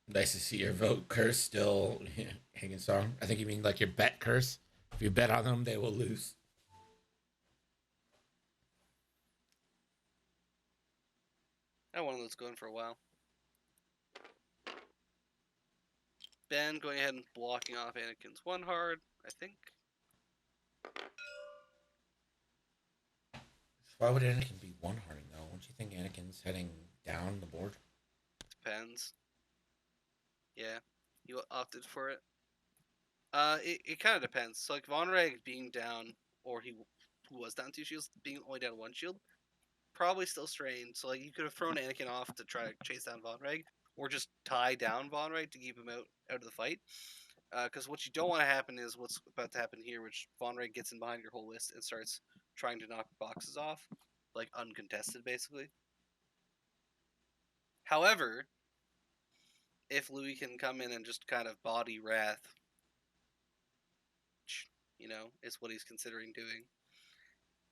Nice to see your vote curse still hanging strong. I think you mean like your bet curse. If you bet on them, they will lose. I one of those going for a while. Ben going ahead and blocking off Anakin's one hard, I think. Why would Anakin be one harding though? Don't you think Anakin's heading down the board? Depends. Yeah, you opted for it. It kind of depends. So like Von Reg being down, or who was down 2 shields, being only down 1 shield, probably still strained. So like you could have thrown Anakin off to try to chase down Von Reg, or just tie down Von Reg to keep him out of the fight. Because what you don't want to happen is what's about to happen here, which Von Reg gets in behind your whole list and starts trying to knock boxes off, like uncontested, basically. However, if Louie can come in and just kind of body Wrath, is what he's considering doing.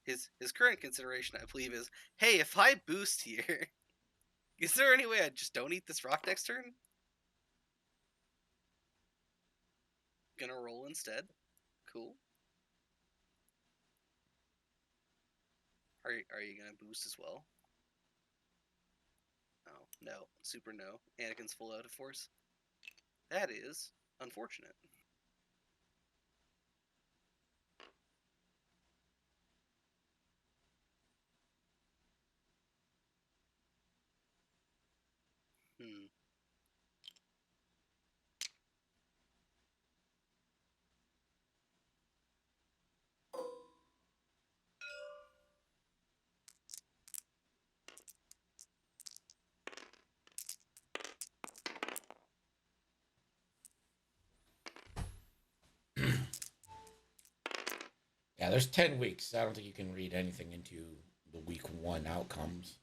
His current consideration, I believe, is, hey, if I boost here, is there any way I just don't eat this rock next turn? Gonna roll instead. Cool. Are you gonna boost as well? Oh, no. Super no. Anakin's full out of force. That is unfortunate. Yeah, there's 10 weeks. I don't think you can read anything into the week 1 outcomes.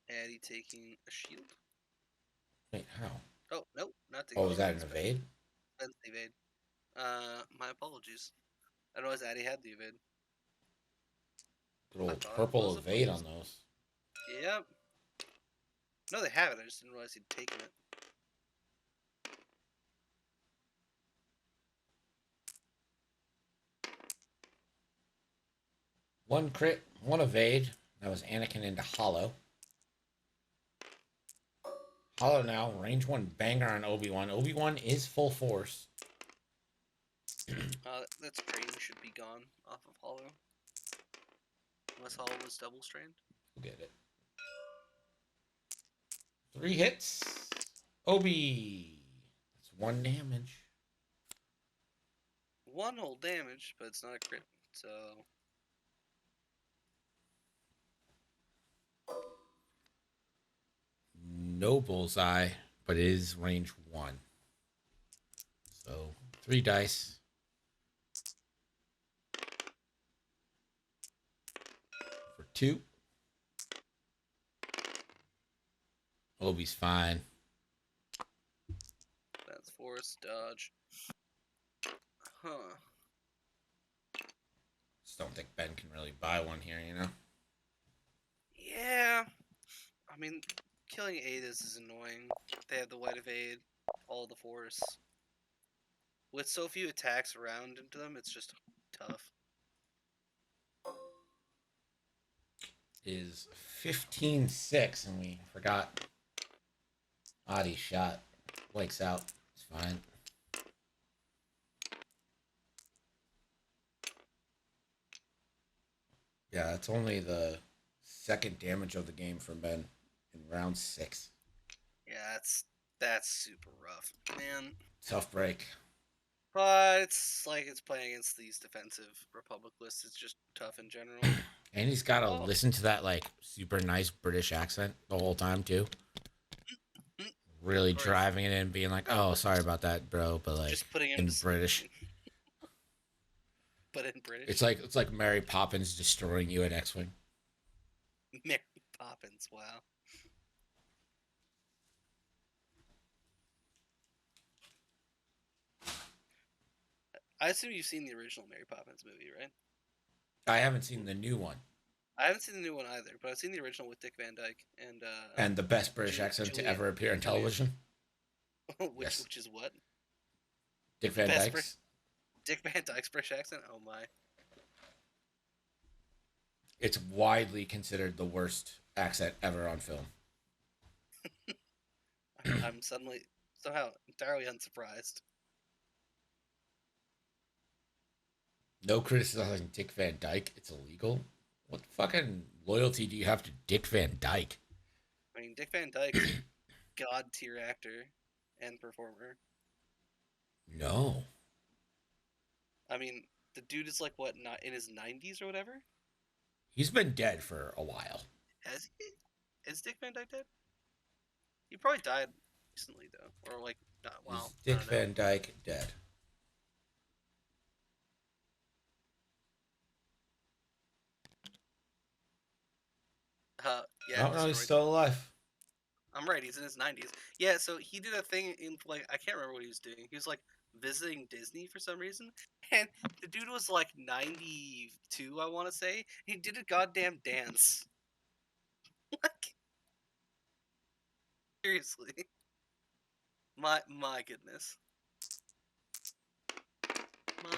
Addy taking a shield. Wait, how? Oh, nope, not taking Oh, a is shield. that an evade? That's the evade. My apologies. I didn't realize Addy had the evade. Good old thought it purple was a evade bonus. on those. Yep. No, they have it. I just didn't realize he'd taken it. One crit, one evade. That was Anakin into Hollow. Hollow now, range 1 banger on Obi-Wan. Obi-Wan is full force. That strain should be gone off of Hollow. Unless Hollow was double strained. We'll get it. 3 hits. Obi. That's 1 damage. 1 whole damage, but it's not a crit, so... No bullseye, but it is range 1. So 3 dice. For 2. Obi's fine. That's force dodge. Huh. Just don't think Ben can really buy one here, you know? Yeah. I mean, killing Adas is annoying. They have the white evade, all the force. With so few attacks around into them, it's just tough. Is 15-6, and we forgot Adi's shot. Blake's out. It's fine. Yeah, it's only the 2nd damage of the game from Ben in round 6. Yeah, that's super rough, man. Tough break. But it's like it's playing against these defensive Republic lists. It's just tough in general. And he's got to listen to that, like, super nice British accent the whole time, too. Really driving it in, being like, oh, sorry about that, bro, but, like, just putting him in British. But in British. It's like Mary Poppins destroying you at X-Wing. Mary Poppins, wow. I assume you've seen the original Mary Poppins movie, right? I haven't seen the new one. I haven't seen the new one either, but I've seen the original with Dick Van Dyke and the best British accent to ever appear on television. Which is what? Dick Van Dyke's. Dick Van Dyke's British accent? Oh my. It's widely considered the worst accent ever on film. I'm suddenly somehow entirely unsurprised. No criticizing Dick Van Dyke. It's illegal. What fucking loyalty do you have to Dick Van Dyke? I mean, Dick Van Dyke is a god tier actor and performer. No. I mean, the dude is like what, not in his 90s or whatever? He's been dead for a while. Has he? Is Dick Van Dyke dead? He probably died recently though, or like not. Wow. Is Dick Van Dyke dead? Yeah. No, he's still alive. I'm right. He's in his 90s. Yeah. So he did a thing in like I can't remember what he was doing. He was like visiting Disney for some reason, and the dude was like 92, I want to say. He did a goddamn dance. Like seriously. My goodness.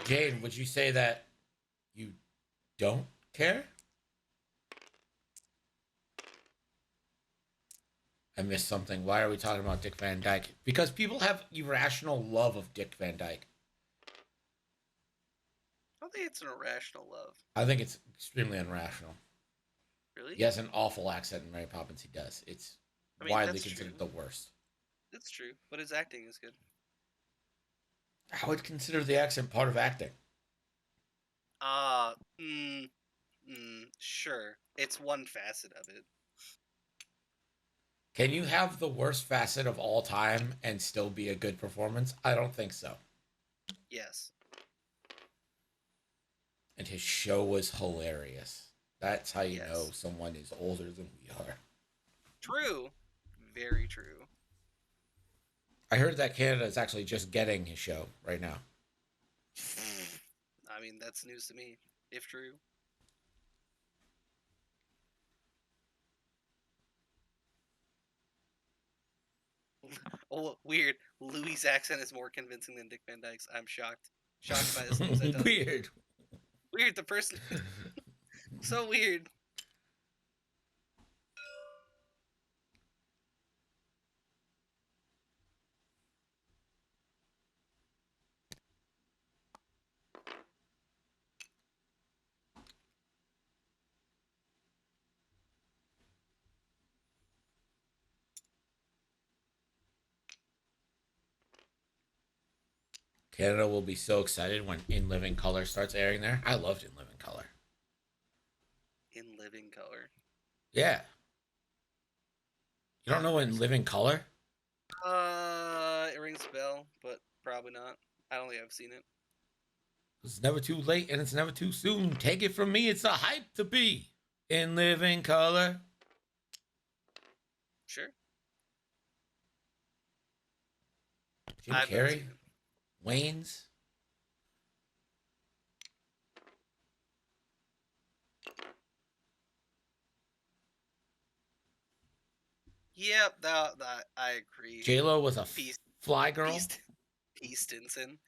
Jane, would you say that you don't care? I missed something. Why are we talking about Dick Van Dyke? Because people have irrational love of Dick Van Dyke. I don't think it's an irrational love. I think it's extremely unrational. Really? He has an awful accent in Mary Poppins. He does. It's widely considered the worst. That's true, but his acting is good. I would consider the accent part of acting. Sure. It's one facet of it. Can you have the worst facet of all time and still be a good performance? I don't think so. Yes. and his show was hilarious. That's how you Yes. know someone is older than we are. True. Very true. I heard that Canada is actually just getting his show right now. I mean, that's news to me, if true. Oh, weird. Louis' accent is more convincing than Dick Van Dyke's. I'm shocked. Shocked by this news. I tell you. Weird. Weird, the person. So weird. Canada will be so excited when In Living Color starts airing there. I loved In Living Color. In living color. Yeah. You don't know In Living Color? It rings a bell, but probably not. I don't think I've seen it. It's never too late and it's never too soon. Take it from me, it's a hype to be In Living Color. Sure. Jim I've never Carrey, seen it. Wayne's. Yep, that I agree. J-Lo was a Peace- fly girl. P. Stinson.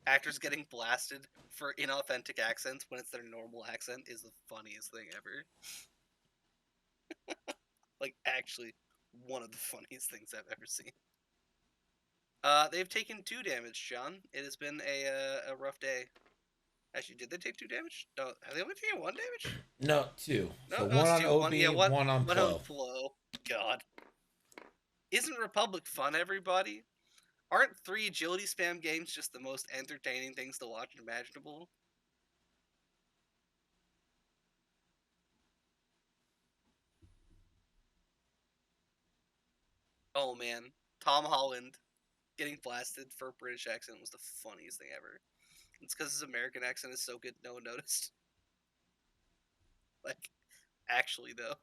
Actors getting blasted for inauthentic accents when it's their normal accent is the funniest thing ever. Like, actually, one of the funniest things I've ever seen. They've taken 2 damage, John. It has been a rough day. Actually, did they take 2 damage? No, have they only taken 1 damage? No, 2. No, So no, one it's on 2. OB, one on One Plo. on Plo. God. Isn't Republic fun, everybody? Aren't 3 agility spam games just the most entertaining things to watch imaginable? Oh man, Tom Holland getting blasted for a British accent was the funniest thing ever. It's because his American accent is so good, no one noticed. Like, actually though,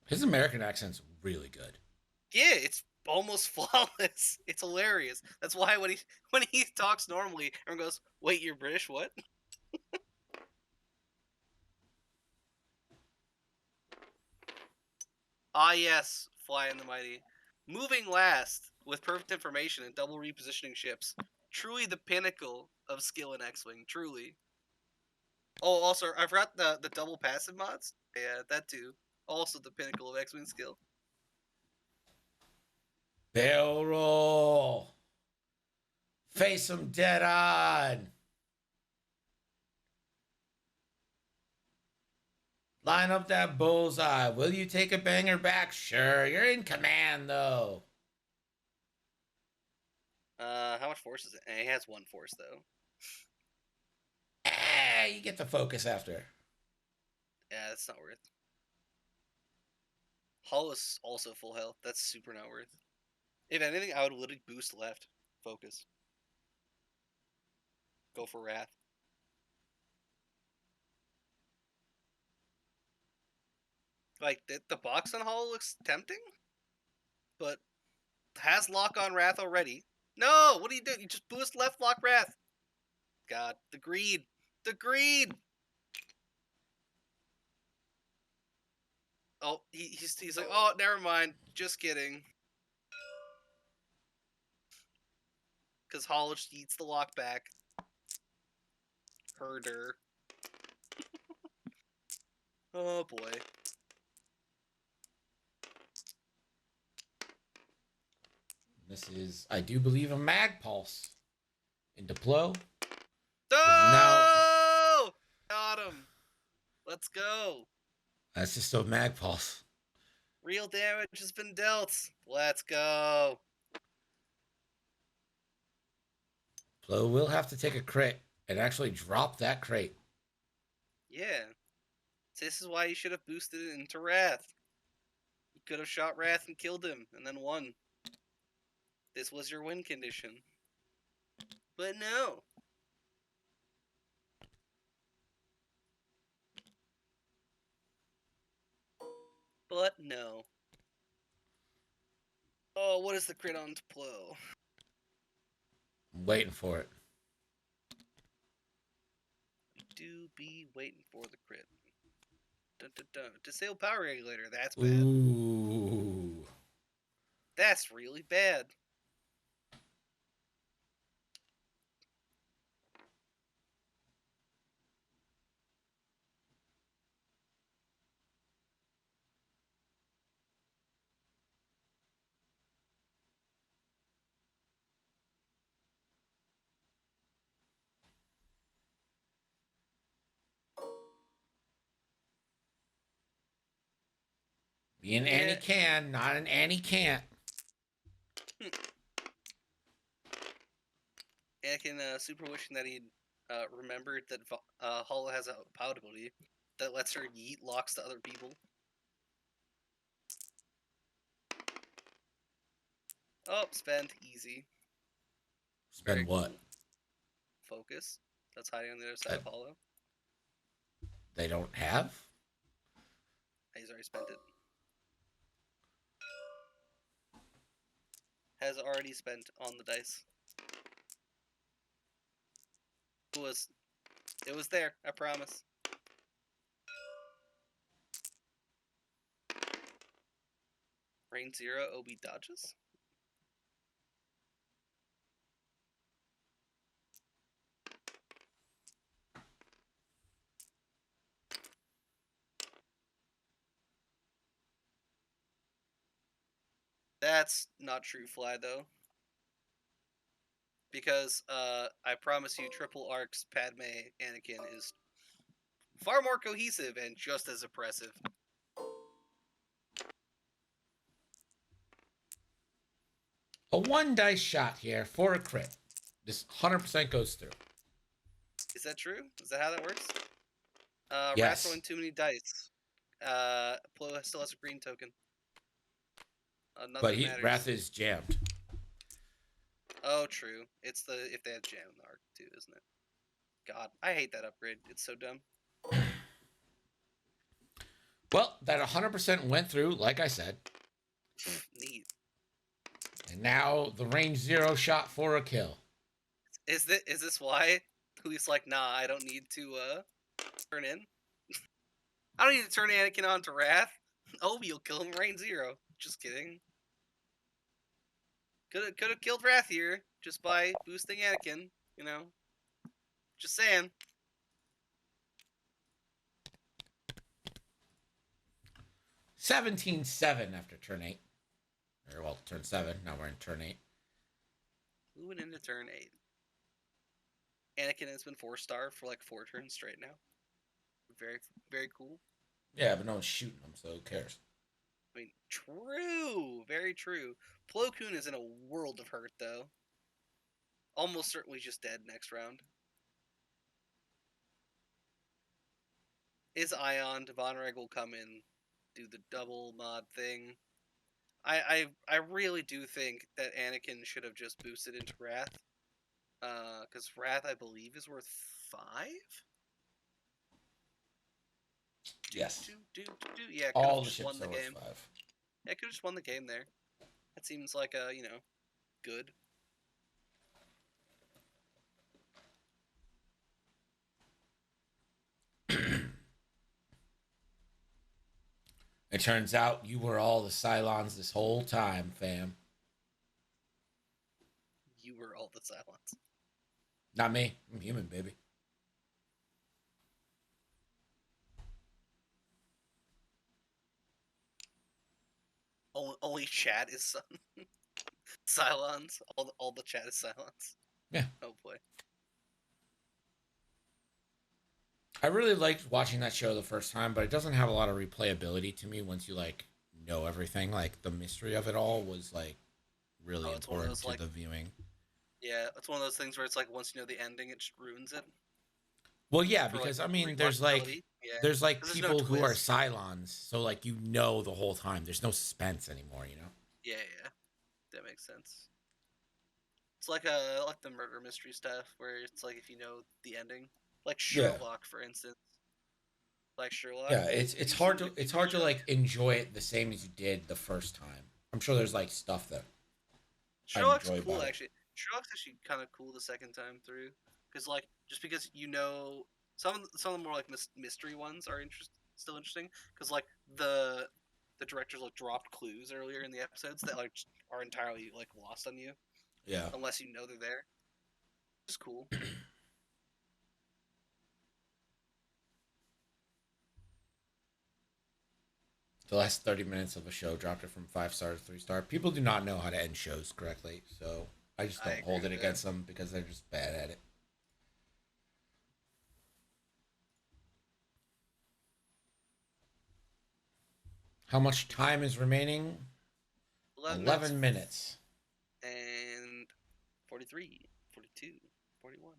His American accent's really good. yeah, it's almost flawless. It's hilarious. That's why when he talks normally, everyone goes, "Wait, you're British? What?" Ah, yes, Fly and the Mighty. Moving last with perfect information and double repositioning ships. Truly the pinnacle of skill in X-Wing. Truly. Oh, also, I forgot the double passive mods. Yeah, that too. Also the pinnacle of X-Wing skill. Barrel roll. Face him dead on. Line up that bullseye. Will you take a banger back? Sure. You're in command, though. How much force is it? He has 1 force, though. You get the focus after. Yeah, that's not worth. Hull is also full health. That's super not worth. If anything, I would literally boost left. Focus. Go for Wrath. Like, the box on Hull looks tempting, but has lock on Wrath already. No! What do you do? You just boost left lock Wrath. God, the greed. The greed! Oh, he's like, oh, never mind. Just kidding. Because Hull just eats the lock back. Herder. Oh, boy. This is, I do believe, a mag pulse. Into Plo. No! Got him. Let's go. That's just a mag pulse. Real damage has been dealt. Let's go. Plo will have to take a crit and actually drop that crate. Yeah. This is why you should have boosted it into Wrath. You could have shot Wrath and killed him, and then won. This was your win condition. But no. but no. Oh, what is the crit on Plo? I'm waiting for it. Do be waiting for the crit. Dun, dun, dun. Disable power regulator. That's bad. Ooh. That's really bad. Be an Annie can, not an Annie can't. Anakin super wishing that he'd remembered that Hollow has a power ability that lets her yeet locks to other people. Oh, spend easy. Spend Very what? cool. Focus. That's hiding on the other side of Hollow. They don't have? He's already spent it. Has already spent on the dice. It was there, I promise. Range 0, OB dodges? That's not true, Fly, though. Because, I promise you, Triple Arc's Padme Anakin is far more cohesive and just as oppressive. A 1 dice shot here for a crit. This 100% goes through. Is that true? Is that how that works? Yes. Wrath throwing too many dice. Plo still has a green token. But Matters. Wrath is jammed. Oh, true. It's if they have jam in the arc too, isn't it? God, I hate that upgrade. It's so dumb. Well, that 100% went through, like I said. Neat. And now the range 0 shot for a kill. Is this why Louie's like, nah, I don't need to turn in? I don't need to turn Anakin on to Wrath. Obi will kill him in range 0. Just kidding. Could have killed Wrath here just by boosting Anakin, you know. Just saying. 17-7 after turn 8. Or, well, turn 7. Now we're in turn 8. Moving into turn 8. Anakin has been 4-star for like 4 turns straight now. Very, very cool. Yeah, but no one's shooting them, so who cares? I mean, true. Very true. Plo Koon is in a world of hurt, though. Almost certainly just dead next round. Is Ion, Von Reg will come in, do the double mod thing. I really do think that Anakin should have just boosted into Wrath. Because Wrath, I believe, is worth 5? Yes. Yeah, could All have the just won ships the are worth game. 5. Yeah, could have just won the game there. That seems like a, good. It turns out you were all the Cylons this whole time, fam. You were all the Cylons. Not me. I'm human, baby. Only chat is Cylons. All the chat is Cylons. Yeah. Oh boy. I really liked watching that show the first time, but it doesn't have a lot of replayability to me once you know everything. Like the mystery of it all was really important to the viewing. Yeah, it's one of those things where it's like once you know the ending, it just ruins it. Well, yeah, because I mean, there's people no who are Cylons, so you know the whole time. There's no suspense anymore, you know. Yeah, that makes sense. It's like the murder mystery stuff where it's like if you know the ending, like Sherlock, for instance. like Sherlock. Yeah, it's hard to like enjoy it the same as you did the first time. I'm sure there's like stuff that Sherlock's enjoy cool about it. actually. Sherlock's actually kind of cool the second time through, because like just because you know some of the more like mystery ones are still interesting, because like the directors like dropped clues earlier in the episodes that like are entirely like lost on you Yeah. unless you know they're there. It's cool. The last 30 minutes of a show dropped it from 5 star to 3 star. People do not know how to end shows correctly, so I just don't hold it against them because they're just bad at it. How much time is remaining? 11 minutes. And 43, 42, 41.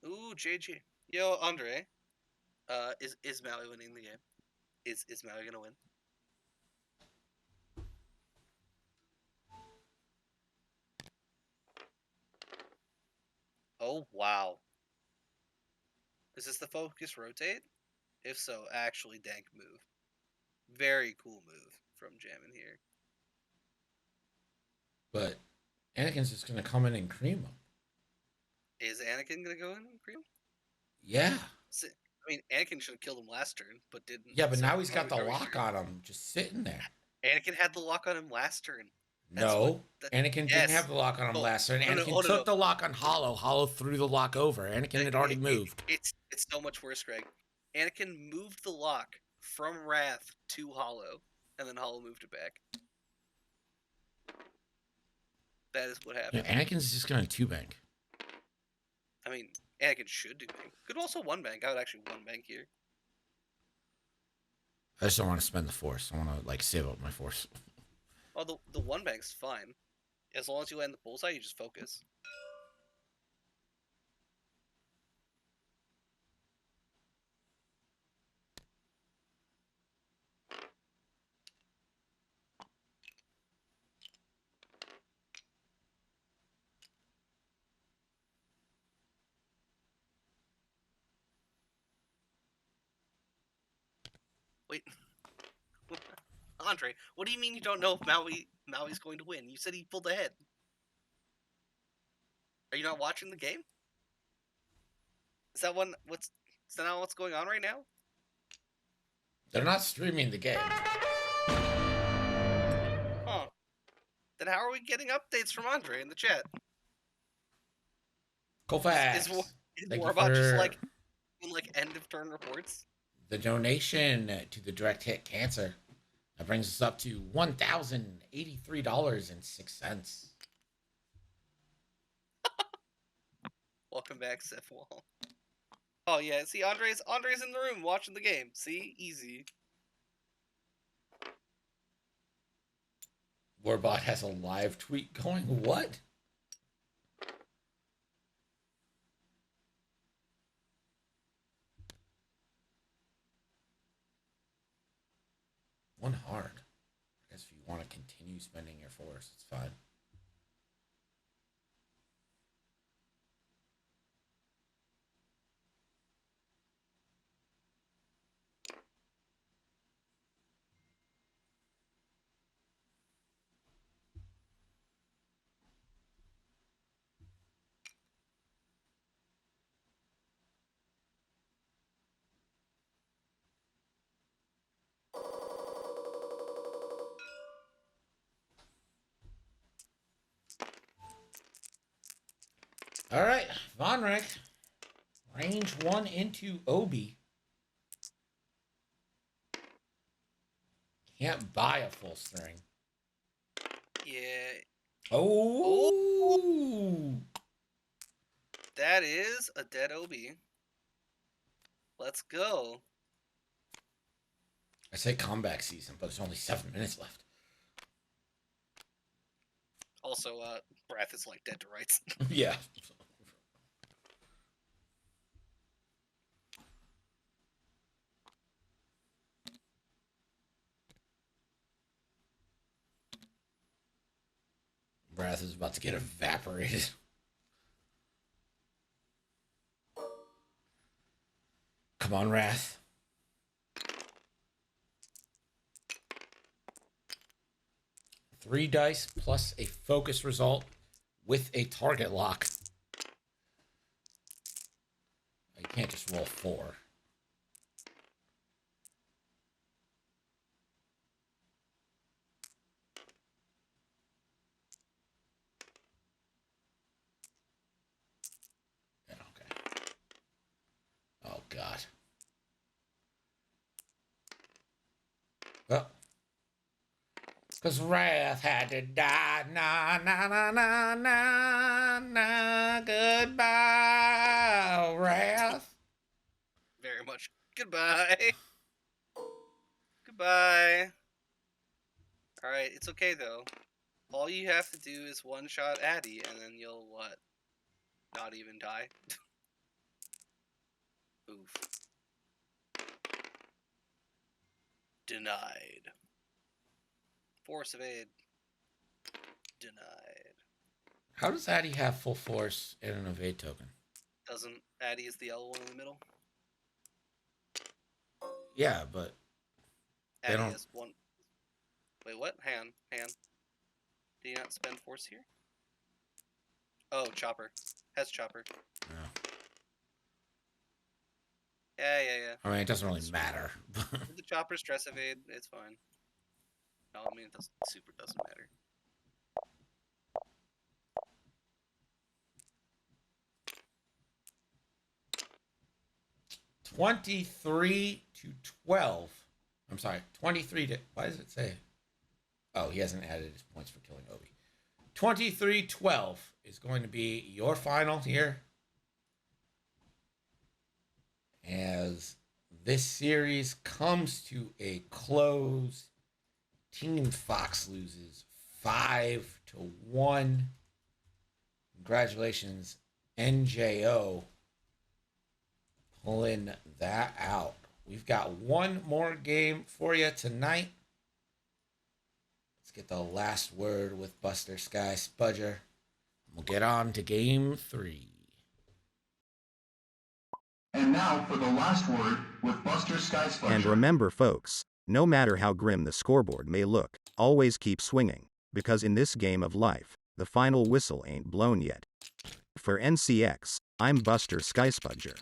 Ooh, JG. Yo, Andre. Is Maui winning the game? Is Maui gonna win? Oh wow. Is this the focus rotate? If so, actually dank move. Very cool move from Jammin here. But Anakin's just gonna come in and cream him. Is Anakin gonna go in and cream? Yeah. I mean, Anakin should have killed him last turn, but didn't. Yeah, but so now he's got the lock on him, just sitting there. Anakin had the lock on him last turn. No, Anakin didn't have the lock on him last turn. Anakin took the lock on Hollow. Hollow threw the lock over. Anakin had already moved. It's so much worse, Greg. Anakin moved the lock from Wrath to Hollow, and then Hollow moved it back. That is what happened. Yeah, Anakin's just going to 2-bank. I mean, Anakin should do bank. Could also 1-bank. I would actually 1-bank here. I just don't want to spend the force. I want to like save up my force. Oh, the 1-bank's fine. As long as you land the bullseye, you just focus. Wait. Andre, what do you mean you don't know if Maui's going to win? You said he pulled ahead. Are you not watching the game? Is that not what's going on right now? They're not streaming the game. Huh. Then how are we getting updates from Andre in the chat? Go fast. Is Warbot just like in like end of turn reports? The donation to the direct hit cancer. That brings us up to $1,083.06. Welcome back, Seth Wall. Oh yeah, see Andre's in the room watching the game. See? Easy. Warbot has a live tweet going. What? One hard. I guess if you want to continue spending your force, it's fine. All right, Von Rick. Range 1 into Obi. Can't buy a full string. Yeah. Oh! That is a dead Obi. Let's go. I say comeback season, but there's only 7 minutes left. Also, Breath is like dead to rights. Yeah. Wrath is about to get evaporated. Come on, Wrath. Three dice plus a focus result with a target lock. You can't just roll 4. Yeah, okay. Oh, God. Well, because Wrath had to die. Nah, nah, nah, nah, nah, nah. Goodbye, Wrath. Very much. Goodbye. Goodbye. Alright, it's okay though. All you have to do is one-shot Addy, and then you'll, what? Not even die? Oof. Denied. Force evade. Denied. How does Addy have full force and an evade token? Doesn't Addy is the L one in the middle? Yeah, but they Addy don't. has one. Wait, what? Hand. Did you not spend force here? Oh, chopper. Has chopper. No. Yeah. I mean, it doesn't really matter. The chopper stress evade, it's fine. No, I mean, it doesn't matter. $23-12. I'm sorry, 23 to. Why does it say? Oh, he hasn't added his points for killing Obi. 23-12 is going to be your final here. As this series comes to a close, Team Fox loses 5-1. Congratulations, NJO, pulling that out. We've got one more game for you tonight. Let's get the last word with Buster Sky Spudger. We'll get on to game 3. And now for the last word with Buster Sky Spudger. And remember folks, no matter how grim the scoreboard may look, always keep swinging, because in this game of life, the final whistle ain't blown yet. For NCX, I'm Buster Sky Spudger.